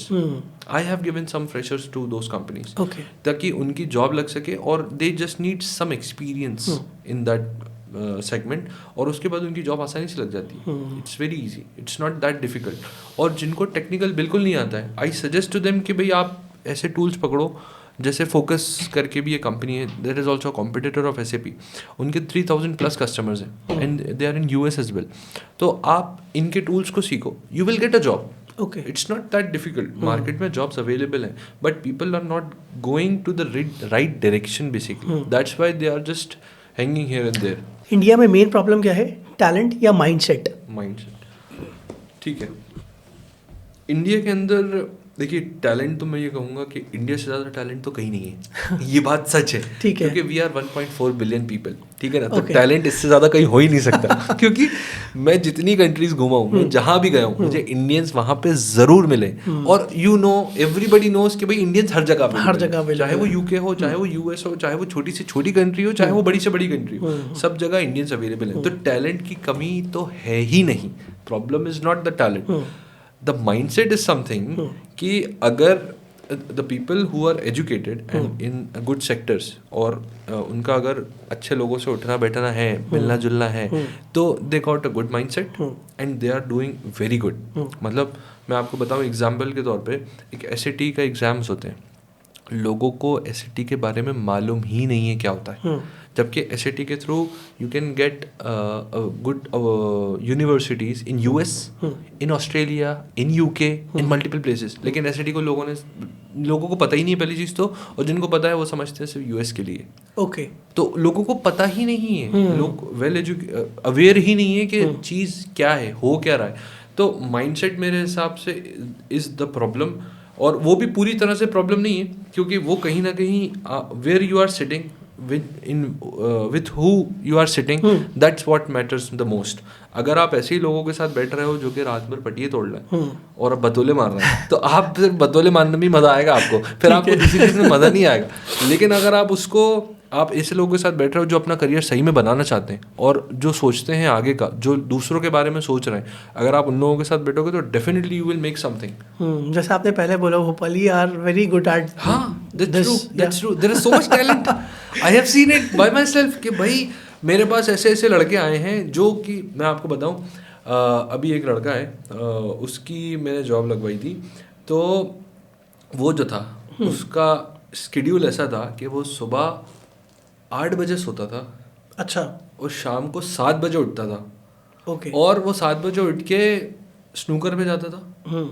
I have given some freshers to those companies. Okay. ताकि उनकी जॉब लग सके, और they just need some experience in that segment, और उसके बाद उनकी जॉब आसानी से लग जाती है। It's very easy, it's not that difficult. और जिनको टेक्निकल बिल्कुल नहीं आता है, आई सजेस्ट टू देम कि भाई आप ऐसे टूल्स पकड़ो, जैसे फोकस करके भी ये कंपनी है, there is also competitor of SAP। उनके 3000+ कस्टमर्स हैं and they are in US as well. तो आप इनके टूल्स को सीखो, you will get a job. Okay. It's not that difficult. Market में जॉब्स अवेलेबल हैं, but people are not going to the right direction basically. That's why they are just hanging here and there. India में मेन प्रॉब्लम क्या है, टैलेंट या माइंडसेट? माइंडसेट, ठीक है। इंडिया के अंदर देखिए, टैलेंट तो मैं ये कहूँगा कि इंडिया से ज़्यादा टैलेंट तो कहीं नहीं है। ये बात सच है, ठीक है, क्योंकि वी आर 1.4 बिलियन पीपल, ठीक है ना। तो टैलेंट इससे ज़्यादा कहीं हो ही नहीं सकता। क्योंकि मैं जितनी कंट्रीज घूमा हूँ, मैं जहाँ भी गया हूँ, मुझे इंडियंस वहाँ पे ज़रूर मिले। और यू नो, एवरीबडी नोज कि भाई इंडियंस हर जगह, चाहे वो UK हो, चाहे वो US हो, चाहे वो छोटी से छोटी कंट्री हो, चाहे वो बड़ी से बड़ी कंट्री हो, सब जगह इंडियंस अवेलेबल हैं। तो टैलेंट की कमी तो है ही नहीं। Problem is not the talent, the mindset is something कि अगर the people who are educated and in good sectors, और उनका अगर अच्छे लोगों से उठना बैठना है, मिलना जुलना है, तो they got a good mindset and they are doing very good. मतलब मैं आपको बताऊं एग्जाम्पल के तौर पे, एक SAT का एग्जाम्स होते हैं, लोगों को SAT के बारे में मालूम ही नहीं है क्या होता है, जबकि SAT के through you can get good universities in US, in Australia, in UK, in multiple places. लेकिन SAT को लोगों को पता ही नहीं है, पहली चीज़ तो, और जिनको पता है वो समझते हैं सिर्फ US के लिए। ओके। तो लोगों को पता ही नहीं है, लोग अवेयर ही नहीं है कि चीज़ क्या है, हो क्या रहा है। तो माइंडसेट मेरे हिसाब से इज़ द प्रॉब्लम। और वो भी पूरी तरह से प्रॉब्लम नहीं है, क्योंकि वो कहीं ना कहीं where you are sitting with who you are sitting, that's what matters the most. अगर आप ऐसे ही लोगों के साथ बैठ रहे हो जो कि रात भर पटिए तोड़ रहे हैं और अब बतौले मार रहे हैं, तो आप फिर बतौले मारने में मज़ा आएगा आपको, फिर आपको किसी चीज़ में मज़ा नहीं आएगा। लेकिन अगर आप ऐसे लोगों के साथ बैठ रहे हो जो अपना करियर सही में बनाना चाहते हैं और जो सोचते हैं आगे का, जो दूसरों के बारे में सोच रहे हैं, अगर आप उन लोगों के साथ बैठोगे तो definitely you will make something. जैसे आपने पहले बोला, Bhopali are very good at, हाँ, that's true, there is so much talent. I have seen it by myself कि भाई मेरे पास ऐसे ऐसे लड़के आए हैं जो कि मैं आपको बताऊं, अभी एक लड़का है, उसकी मैंने जॉब लगवाई थी, तो वो जो था उसका स्केड्यूल ऐसा था कि वो सुबह 8 बजे सोता था, अच्छा, और शाम को 7 बजे उठता था। ओके। और वो 7 बजे उठ के स्नूकर पे जाता था,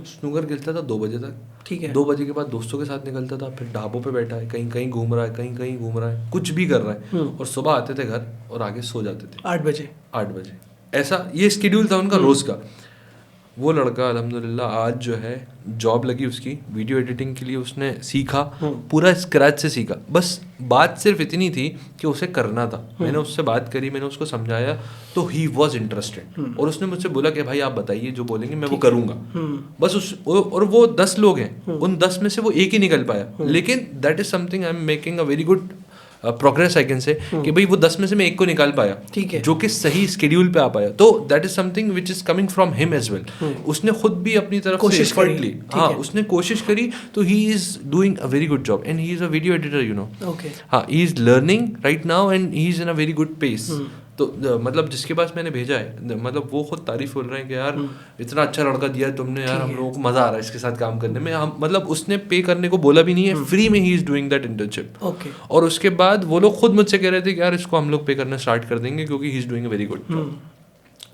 स्नूकर खेलता था 2 बजे तक, ठीक है। 2 बजे के बाद दोस्तों के साथ निकलता था, फिर ढाबों पे बैठा है, कहीं कहीं घूम रहा है, कहीं कहीं घूम रहा है, कुछ भी कर रहा है, और सुबह आते थे घर और आगे सो जाते थे 8 बजे। ऐसा ये स्केड्यूल था उनका रोज़ का। वो लड़का अल्हम्दुलिल्लाह आज जो है जॉब लगी उसकी, वीडियो एडिटिंग के लिए उसने सीखा, पूरा स्क्रैच से सीखा। बस बात सिर्फ इतनी थी कि उसे करना था। मैंने उससे बात करी, मैंने उसको समझाया, तो ही वॉज इंटरेस्टेड, और उसने मुझसे बोला कि भाई आप बताइए, जो बोलेंगे मैं वो करूँगा। बस और वो 10 लोग हैं, उन 10 में से वो एक ही निकल पाया, लेकिन that is something I am making a very good progress I can से कि भाई वो 10 में से मैं एक को निकाल पाया, ठीक है, जो कि सही स्केड्यूल पे आ पाया, तो that is something which is coming from him as well. उसने खुद भी अपनी तरफ से एफर्ट ली, हाँ उसने कोशिश करी, तो he is doing a very good job and he is a video editor, you know. हाँ, he is learning right now and he is in a very good pace. तो मतलब जिसके पास मैंने भेजा है, मतलब वो खुद तारीफ बोल रहे हैं कि यार इतना अच्छा लड़का दिया है तुमने यार, हम लोगों को मजा आ रहा है इसके साथ काम करने में। हम मतलब उसने पे करने को बोला भी नहीं है, फ्री में ही इज डूइंग दैट इंटर्नशिप। और उसके बाद वो लोग खुद मुझसे कह रहे थे कि यार इसको हम लोग पे करना स्टार्ट कर देंगे क्योंकि he is doing a very good job.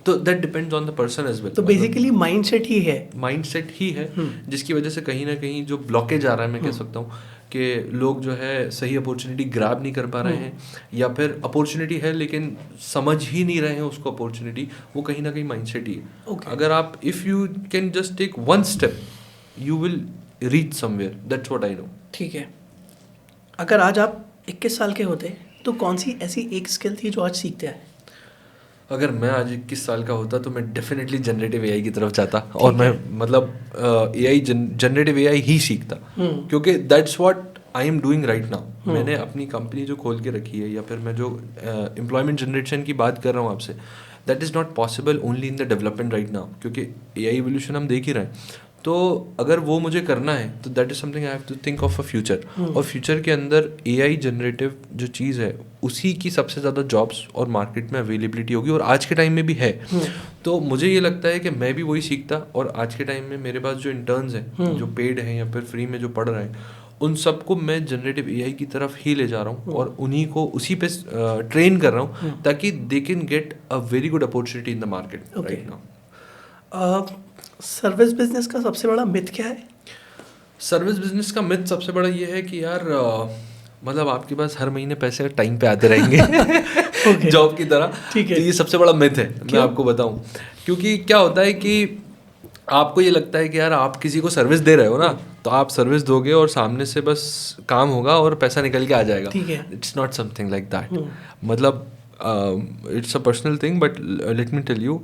तो that depends on the person as well. तो बेसिकली माइंडसेट ही है, माइंडसेट ही है जिसकी वजह से कहीं ना कहीं जो ब्लॉकेज आ रहा है, मैं कह सकता हूँ कि लोग जो है सही अपॉर्चुनिटी ग्रैब नहीं कर पा रहे हैं, या फिर अपॉर्चुनिटी है लेकिन समझ ही नहीं रहे हैं उसको अपॉर्चुनिटी, वो कहीं ना कहीं माइंडसेट ही है। अगर आप if you can just take one step you will reach somewhere, that's what I know. ठीक है, अगर आज आप 21 साल के होते तो कौन सी ऐसी एक स्किल थी जो आज सीखते हैं? अगर मैं आज 21 साल का होता तो मैं डेफिनेटली जनरेटिव एआई की तरफ जाता, और मैं मतलब एआई जनरेटिव एआई ही सीखता, क्योंकि that's what I am doing right now. मैंने अपनी कंपनी जो खोल के रखी है, या फिर मैं जो एम्प्लॉयमेंट जनरेशन की बात कर रहा हूँ आपसे, that is not possible only in the development right now, क्योंकि एआई इवोल्यूशन हम देख ही रहे हैं। तो अगर वो मुझे करना है तो that is something I have to think of a future, और फ्यूचर के अंदर एआई जनरेटिव जो चीज़ है उसी की सबसे ज़्यादा जॉब्स और मार्केट में अवेलेबिलिटी होगी, और आज के टाइम में भी है। तो मुझे ये लगता है कि मैं भी वही सीखता, और आज के टाइम में मेरे पास जो इंटर्न्स हैं जो पेड हैं या फिर फ्री में जो पढ़ रहे हैं, उन सबको मैं जनरेटिव एआई की तरफ ही ले जा रहा हूँ, और उन्हीं को उसी पे ट्रेन कर रहा हूँ ताकि they can get a very good opportunity in the market right now. Service business का सबसे बड़ा मिथ क्या है? सर्विस बिजनेस का मिथ सबसे बड़ा ये है कि यार मतलब आपके पास हर महीने पैसे टाइम पे आते रहेंगे जॉब की तरह। ठीक है, तो ये सबसे बड़ा मिथ है, मैं आपको बताऊं। क्योंकि क्या होता है कि आपको ये लगता है कि यार आप किसी को सर्विस दे रहे हो ना, तो आप सर्विस दोगे और सामने से बस काम होगा और पैसा निकल के आ जाएगा। It's not something like that. मतलब it's a personal thing, but let me tell you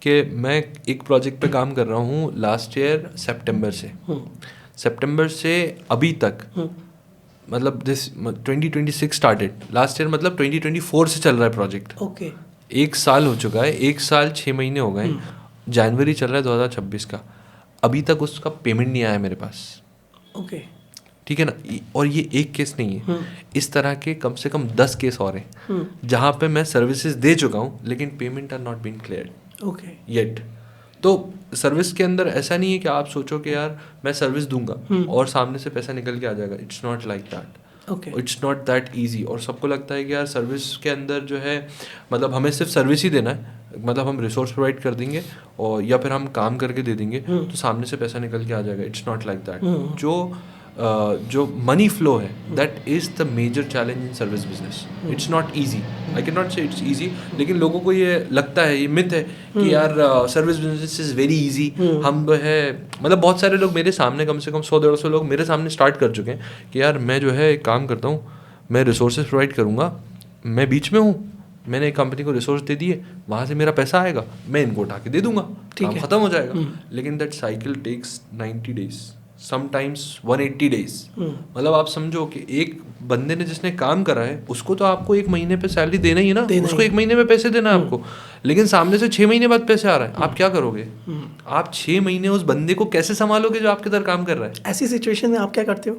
कि मैं एक प्रोजेक्ट पे काम कर रहा हूँ लास्ट ईयर सितंबर से अभी तक, मतलब दिस 2026 स्टार्टेड, लास्ट ईयर मतलब 2024 से चल रहा है प्रोजेक्ट। एक साल हो चुका है, 1 साल 6 महीने हो गए, जनवरी चल रहा है 2026 का, अभी तक उसका पेमेंट नहीं आया मेरे पास। ठीक है ना। और ये एक केस नहीं है, इस तरह के कम से कम 10 केस और हैं जहाँ पे मैं सर्विसेज दे चुका हूँ लेकिन payment are not been cleared yet. तो सर्विस के अंदर ऐसा नहीं है कि आप सोचो कि यार मैं सर्विस दूंगा और सामने से पैसा निकल के आ जाएगा। It's not like that, it's not that easy. और सबको लगता है कि यार सर्विस के अंदर जो है मतलब हमें सिर्फ सर्विस ही देना है, मतलब हम रिसोर्स प्रोवाइड कर देंगे और या फिर हम काम करके दे देंगे तो सामने से पैसा निकल के आ जाएगा। It's not like that. जो मनी फ्लो है that is the major challenge in service business. It's not easy, I can not say it's easy, लेकिन लोगों को ये लगता है, ये मिथ है कि यार service business is very easy. हम जो है मतलब बहुत सारे लोग मेरे सामने, कम से कम 100-150 लोग मेरे सामने स्टार्ट कर चुके हैं कि यार मैं जो है एक काम करता हूँ, मैं रिसोर्सेज प्रोवाइड करूँगा, मैं बीच में हूँ, मैंने एक कंपनी को रिसोर्स दे दिए, वहाँ से मेरा पैसा आएगा, मैं इनको उठा के दे दूंगा, काम खत्म हो जाएगा। लेकिन that cycle takes 90 days, sometimes 180 days. मतलब आप समझो कि एक बंदे ने जिसने काम करा है उसको तो आपको 1 महीने पे सैलरी देना ही है ना, उसको 1 महीने में पैसे देना है आपको, लेकिन सामने से 6 महीने बाद पैसे आ रहा है। आप क्या करोगे? आप 6 महीने उस बंदे को कैसे संभालोगे जो आपके तरह काम कर रहा है? ऐसी सिचुएशन में आप क्या करते हो?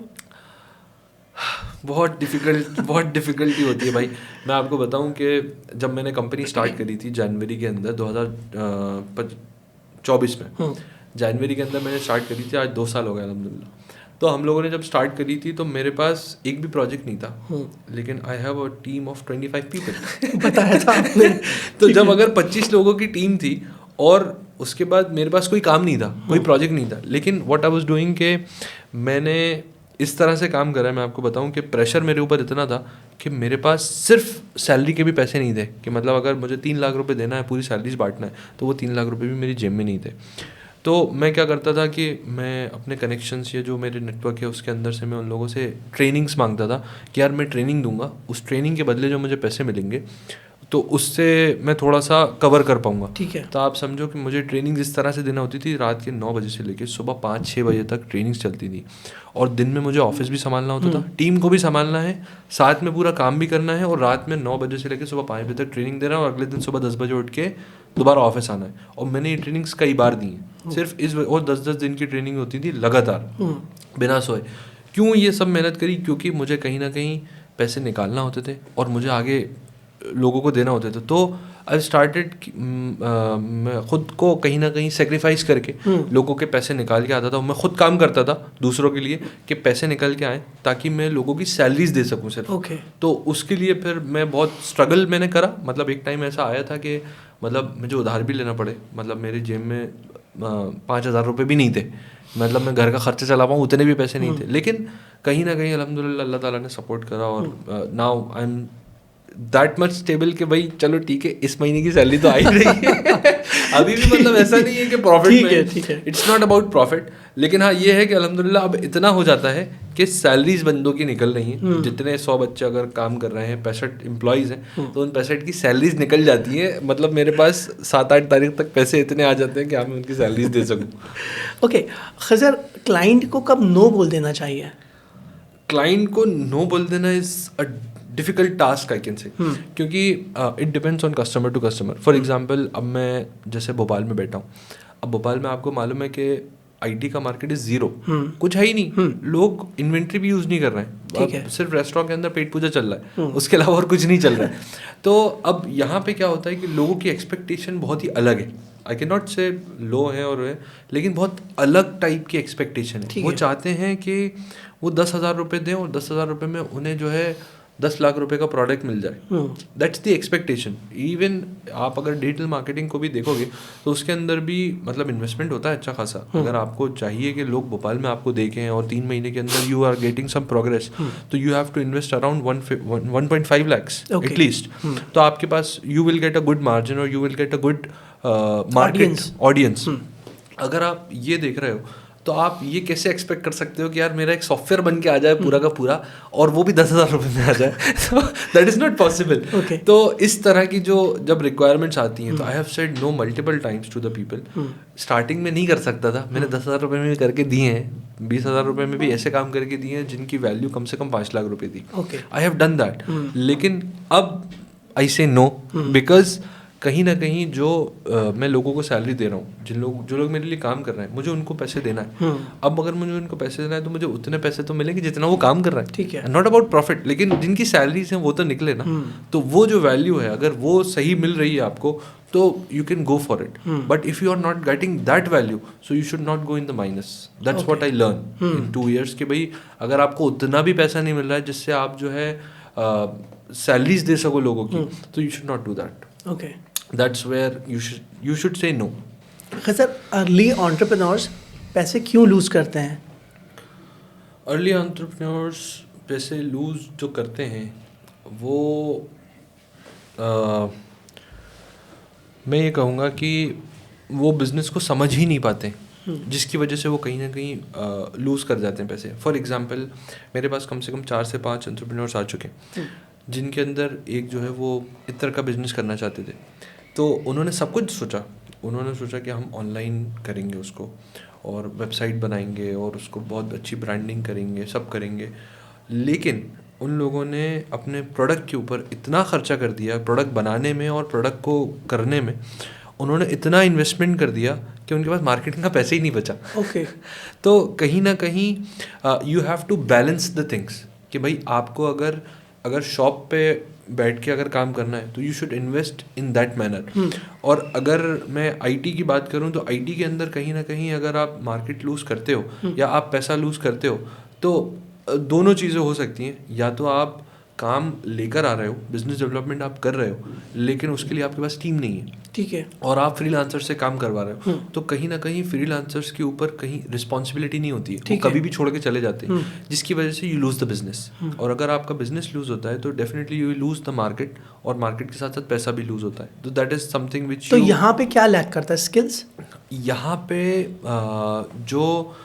बहुत डिफ़िकल्टी होती है भाई। मैं आपको बताऊं कि जब मैंने कंपनी स्टार्ट करी थी जनवरी के अंदर 2024 में, जनवरी के अंदर मैंने स्टार्ट करी थी, आज 2 साल हो गए अल्हम्दुलिल्लाह। तो हम लोगों ने जब स्टार्ट करी थी तो मेरे पास एक भी प्रोजेक्ट नहीं था, लेकिन I have a team of 25 people. बताया था आपने। तो जब अगर 25 लोगों की टीम थी और उसके बाद मेरे पास कोई काम नहीं था, कोई प्रोजेक्ट नहीं था, लेकिन व्हाट आई वाज डूइंग के मैंने इस तरह से काम करा है, मैं आपको बताऊं कि प्रेशर मेरे ऊपर इतना था कि मेरे पास सिर्फ सैलरी के भी पैसे नहीं थे, कि मतलब अगर मुझे 3 लाख रुपए देना है, पूरी सैलरीज बांटना है, तो वो 3 लाख रुपए भी मेरी जेब में नहीं थे। तो मैं क्या करता था कि मैं अपने कनेक्शंस या जो मेरे नेटवर्क है उसके अंदर से मैं उन लोगों से ट्रेनिंग्स मांगता था कि यार मैं ट्रेनिंग दूंगा, उस ट्रेनिंग के बदले जो मुझे पैसे मिलेंगे तो उससे मैं थोड़ा सा कवर कर पाऊँगा। ठीक है। तो आप समझो कि मुझे ट्रेनिंग जिस तरह से देना होती थी, रात के 9 बजे से लेकर सुबह 5-6 बजे तक ट्रेनिंग्स चलती थी, और दिन में मुझे ऑफिस भी संभालना होता था, टीम को भी संभालना है, साथ में पूरा काम भी करना है, और रात में 9 बजे से लेकर सुबह 5 बजे तक ट्रेनिंग देना है, और अगले दिन सुबह 10 बजे उठ के दोबारा ऑफिस आना है। और मैंने ये ट्रेनिंग्स कई बार दी हैं, सिर्फ और 10-10 दिन की ट्रेनिंग होती थी लगातार बिना सोए। क्यों ये सब मेहनत करी? क्योंकि मुझे कहीं ना कहीं पैसे निकालना होते थे और मुझे आगे लोगों को देना होते थे। तो आई स्टार्टेड, मैं खुद को कहीं ना कहीं सेक्रीफाइस करके लोगों के पैसे निकाल के आता था। मैं खुद काम करता था दूसरों के लिए कि पैसे निकल के आए ताकि मैं लोगों की सैलरीज दे सकूं सिर्फ। तो उसके लिए फिर मैं बहुत स्ट्रगल मैंने करा। मतलब एक टाइम ऐसा आया था कि मतलब मुझे उधार भी लेना पड़े, मतलब मेरे जेब में 5,000 रुपये भी नहीं थे, मतलब मैं घर का खर्चा चला पाऊँ उतने भी पैसे नहीं थे। लेकिन कहीं ना कहीं अल्हम्दुलिल्लाह अल्लाह ताला ने सपोर्ट करा, और now I am that much stable कि भाई चलो ठीक है, इस महीने की सैलरी तो आ ही रही है। अभी भी मतलब ऐसा नहीं है कि प्रॉफिट में, इट्स नॉट अबाउट प्रॉफिट, लेकिन हाँ ये है कि अल्हम्दुलिल्लाह अब इतना हो जाता है कि सैलरीज बंदों की निकल रही हैं। जितने 100 बच्चे अगर काम कर रहे हैं, 65 एम्प्लॉयज़ हैं, तो उन 65 की सैलरीज निकल जाती हैं। मतलब मेरे पास 7-8 तारीख तक पैसे इतने आ जाते हैं कि मैं उनकी सैलरीज दे सकूँ। ओके खज़र, क्लाइंट को कब नो बोल देना चाहिए? क्लाइंट को नो बोल देना is a difficult task I can say, क्योंकि it depends on customer to customer. For example अब मैं जैसे भोपाल में बैठा हूँ, अब भोपाल में आपको मालूम है कि आईटी का मार्केट इज जीरो, कुछ है ही नहीं, लोग इन्वेंट्री भी यूज़ नहीं कर रहे हैं, अब सिर्फ रेस्टोरेंट के अंदर पेट पूजा चल रहा है, उसके अलावा और कुछ नहीं चल रहा है। तो अब यहाँ पे क्या होता है कि लोगों की एक्सपेक्टेशन बहुत ही अलग है। आई कैन नॉट से लो है और है, लेकिन बहुत अलग टाइप की एक्सपेक्टेशन है। वो चाहते हैं कि वो 10,000 रुपये दें और 10,000 रुपये में उन्हें जो है 10 लाख रुपए का प्रोडक्ट मिल जाए। That's the expectation. इवन आप अगर डिजिटल मार्केटिंग को भी देखोगे तो उसके अंदर भी मतलब इन्वेस्टमेंट होता है अच्छा खासा। अगर आपको चाहिए कि लोग भोपाल में आपको देखें और 3 महीने के अंदर you are getting some progress, तो you have to invest around 1.5 lakhs at least. तो आपके पास you will get a good margin और you will get a good market audience. अगर आप ये देख रहे हो तो आप ये कैसे एक्सपेक्ट कर सकते हो कि यार मेरा एक सॉफ्टवेयर बन के आ जाए पूरा का पूरा और वो भी 10,000 रुपये में आ जाए? तो दैट इज़ नॉट पॉसिबल। तो इस तरह की जो जब रिक्वायरमेंट्स आती हैं तो I have said no multiple times to the people. Starting में नहीं कर सकता था, मैंने 10,000 रुपये में भी करके दिए हैं, 20,000 रुपये में भी ऐसे काम करके दिए हैं जिनकी वैल्यू कम से कम 5 लाख रुपये थी। I have done that. लेकिन अब आई से नो, बिकॉज कहीं ना कहीं जो मैं लोगों को सैलरी दे रहा हूँ, जो लोग मेरे लिए काम कर रहे हैं, मुझे उनको पैसे देना है। अब अगर मुझे उनको पैसे देना है तो मुझे उतने पैसे तो मिलेंगे जितना वो काम कर रहा है। ठीक है, नॉट अबाउट प्रॉफिट, लेकिन जिनकी सैलरीज हैं वो तो निकले ना। तो वो जो वैल्यू है अगर वो सही मिल रही है आपको तो you can go for it. But if you are not getting that value so you should not go in the minus. That's what I learn in 2 years कि भाई अगर आपको उतना भी पैसा नहीं मिल रहा है जिससे आप जो है सैलरीज दे सको लोगों की, तो you should not do that. Okay, That's where you should say no. Sir early entrepreneurs पैसे क्यों लूज करते हैं? अर्ली एंटरप्रेन्योर्स पैसे लूज जो करते हैं वो मैं ये कहूँगा कि वो बिज़नेस को समझ ही नहीं पाते, जिसकी वजह से वो कहीं ना कहीं लूज़ कर जाते हैं पैसे। फॉर एग्जांपल मेरे पास कम से कम 4 से 5 एंटरप्रेन्योर्स आ चुके हैं जिनके अंदर एक जो है वो इत्र का बिज़नेस करना चाहते थे। तो उन्होंने सब कुछ सोचा, उन्होंने सोचा कि हम ऑनलाइन करेंगे उसको और वेबसाइट बनाएंगे और उसको बहुत अच्छी ब्रांडिंग करेंगे, सब करेंगे। लेकिन उन लोगों ने अपने प्रोडक्ट के ऊपर इतना खर्चा कर दिया, प्रोडक्ट बनाने में और प्रोडक्ट को करने में उन्होंने इतना इन्वेस्टमेंट कर दिया कि उनके पास मार्केटिंग का पैसे ही नहीं बचा। ओके तो कहीं ना कहीं you have to balance the things कि भाई आपको अगर शॉप पे बैठ के अगर काम करना है तो you should invest in that manner. और अगर मैं आईटी की बात करूं तो आईटी के अंदर कहीं ना कहीं अगर आप मार्केट लूज़ करते हो या आप पैसा लूज़ करते हो तो दोनों चीज़ें हो सकती हैं। या तो आप काम लेकर आ रहे हो, बिजनेस डेवलपमेंट आप कर रहे हो, लेकिन उसके लिए आपके पास टीम नहीं है, ठीक है, और आप फ्रीलांसर से काम करवा रहे हो, तो कहीं ना कहीं फ्रीलांसर्स के ऊपर कहीं रिस्पॉन्सिबिलिटी नहीं होती है, वो कभी भी छोड़ के चले जाते हैं, जिसकी वजह से यू लूज़ द बिजनेस। और अगर आपका बिजनेस लूज होता है तो definitely you lose the market, और मार्केट के साथ साथ पैसा भी लूज होता है। तो दैट इज समथिंग विच तो यहाँ पे क्या लैक करता है? स्किल्स। यहाँ पे जो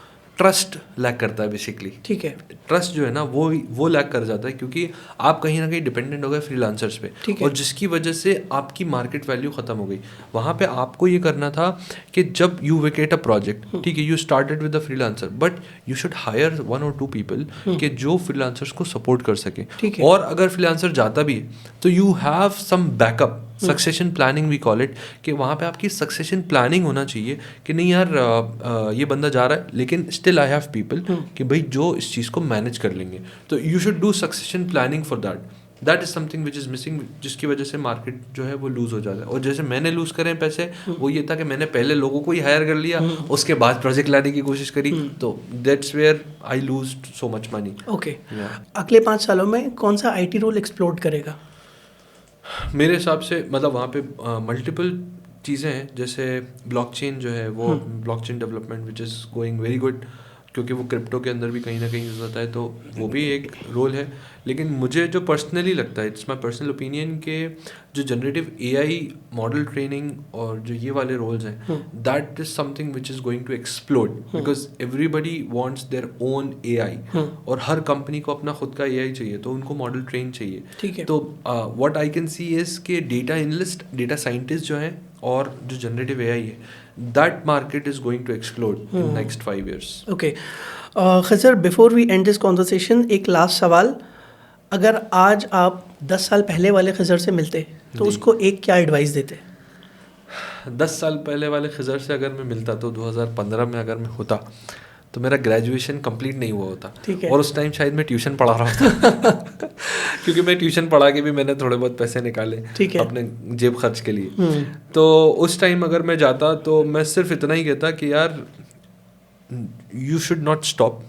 ट्रस्ट लैक करता है बेसिकली। ठीक है। ट्रस्ट जो है ना वो लैक कर जाता है, क्योंकि आप कहीं ना कहीं डिपेंडेंट हो गए फ्रीलांसर्स पे, और जिसकी वजह से आपकी मार्केट वैल्यू ख़त्म हो गई। वहाँ पे आपको ये करना था कि जब यू वेकेट अ प्रोजेक्ट, ठीक है, you started with the freelancer, but you should higher 1 or 2 people कि जो फ्रीलांसर्स को सपोर्ट कर सकें। और अगर फ्रीलांसर जाता भी है तो you have some backup, succession planning we call it, कि वहाँ पे आपकी सक्सेशन प्लानिंग होना चाहिए कि नहीं यार ये बंदा जा रहा है लेकिन स्टिल आई हैव पीपल कि भाई जो इस चीज़ को मैनेज कर लेंगे। तो you should do succession planning for that is something which is missing, जिसकी वजह से मार्केट जो है वो लूज़ हो जाता है। और जैसे मैंने लूज़ करे पैसे, वो ये था कि मैंने पहले लोगों को ही हायर कर लिया, उसके बाद प्रोजेक्ट लाने की कोशिश करी, तो that's where I lose so much money. Okay. अगले 5 सालों में कौन सा IT रोल एक्सप्लोर करेगा? मेरे हिसाब से मतलब वहाँ पे मल्टीपल चीज़ें हैं, जैसे ब्लॉकचेन जो है वो blockchain development which is going very good, क्योंकि वो क्रिप्टो के अंदर भी कहीं ना कहीं यूज़ होता है, तो वो भी एक रोल है। लेकिन मुझे जो पर्सनली लगता है, इट्स माई पर्सनल ओपिनियन, के जो जनरेटिव AI मॉडल ट्रेनिंग और जो ये वाले रोल्स हैं, that is something which is going to explode, because everybody wants their own AI, और हर कंपनी को अपना खुद का AI चाहिए, तो उनको मॉडल ट्रेन चाहिए। ठीक है। तो what I can see is के डेटा एनालिस्ट, डेटा साइंटिस्ट जो हैं, और जो जनरेटिव AI है, that market is going to explode in next 5 years. ओके। खजर, before we end this conversation, एक लास्ट सवाल। अगर आज आप 10 साल पहले वाले खजर से मिलते तो उसको एक क्या एडवाइस देते? 10 साल पहले वाले खजर से अगर मैं मिलता तो 2015 में अगर मैं होता तो मेरा ग्रेजुएशन कंप्लीट नहीं हुआ होता। ठीक है। और उस टाइम शायद मैं ट्यूशन पढ़ा रहा होता क्योंकि मैं ट्यूशन पढ़ा के भी मैंने थोड़े बहुत पैसे निकाले अपने जेब खर्च के लिए। तो उस टाइम अगर मैं जाता तो मैं सिर्फ इतना ही कहता कि यार you should not stop,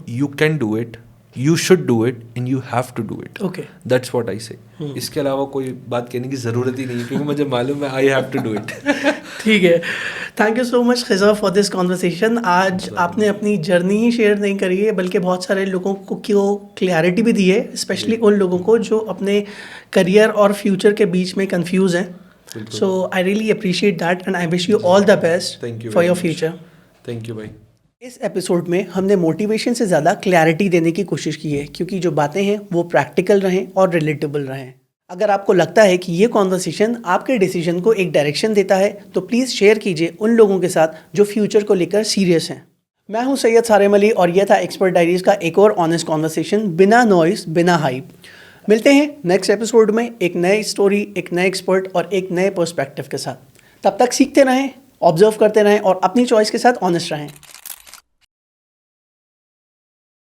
you can do it, you should do it and you have to do it. Okay. That's what I say. इसके अलावा कोई बात कहने की ज़रूरत ही नहीं है, क्योंकि मुझे मालूम है I have to do it. ठीक है। Thank you so much Khizar for this conversation. आज आपने अपनी जर्नी ही शेयर नहीं करी है, बल्कि बहुत सारे लोगों को क्लैरिटी भी दी है, स्पेशली उन लोगों को जो अपने करियर और फ्यूचर के बीच में कंफ्यूज हैं। So I really appreciate that and I wish you all the best for your future. Thank you भाई। इस एपिसोड में हमने मोटिवेशन से ज़्यादा क्लैरिटी देने की कोशिश की है, क्योंकि जो बातें हैं वो प्रैक्टिकल रहें और रिलेटेबल रहें। अगर आपको लगता है कि ये कॉन्वर्सेशन आपके डिसीजन को एक डायरेक्शन देता है तो प्लीज़ शेयर कीजिए उन लोगों के साथ जो फ्यूचर को लेकर सीरियस हैं। मैं हूं सैयद सारेम अली और यह था एक्सपर्ट डायरीज का एक और ऑनेस्ट कॉन्वर्सेशन, बिना नॉइस, बिना हाइप। मिलते हैं नेक्स्ट एपिसोड में एक नई स्टोरी, एक नए एक्सपर्ट और एक नए पर्सपेक्टिव के साथ। तब तक सीखते रहें, ऑब्जर्व करते रहें और अपनी चॉइस के साथ ऑनेस्ट रहें।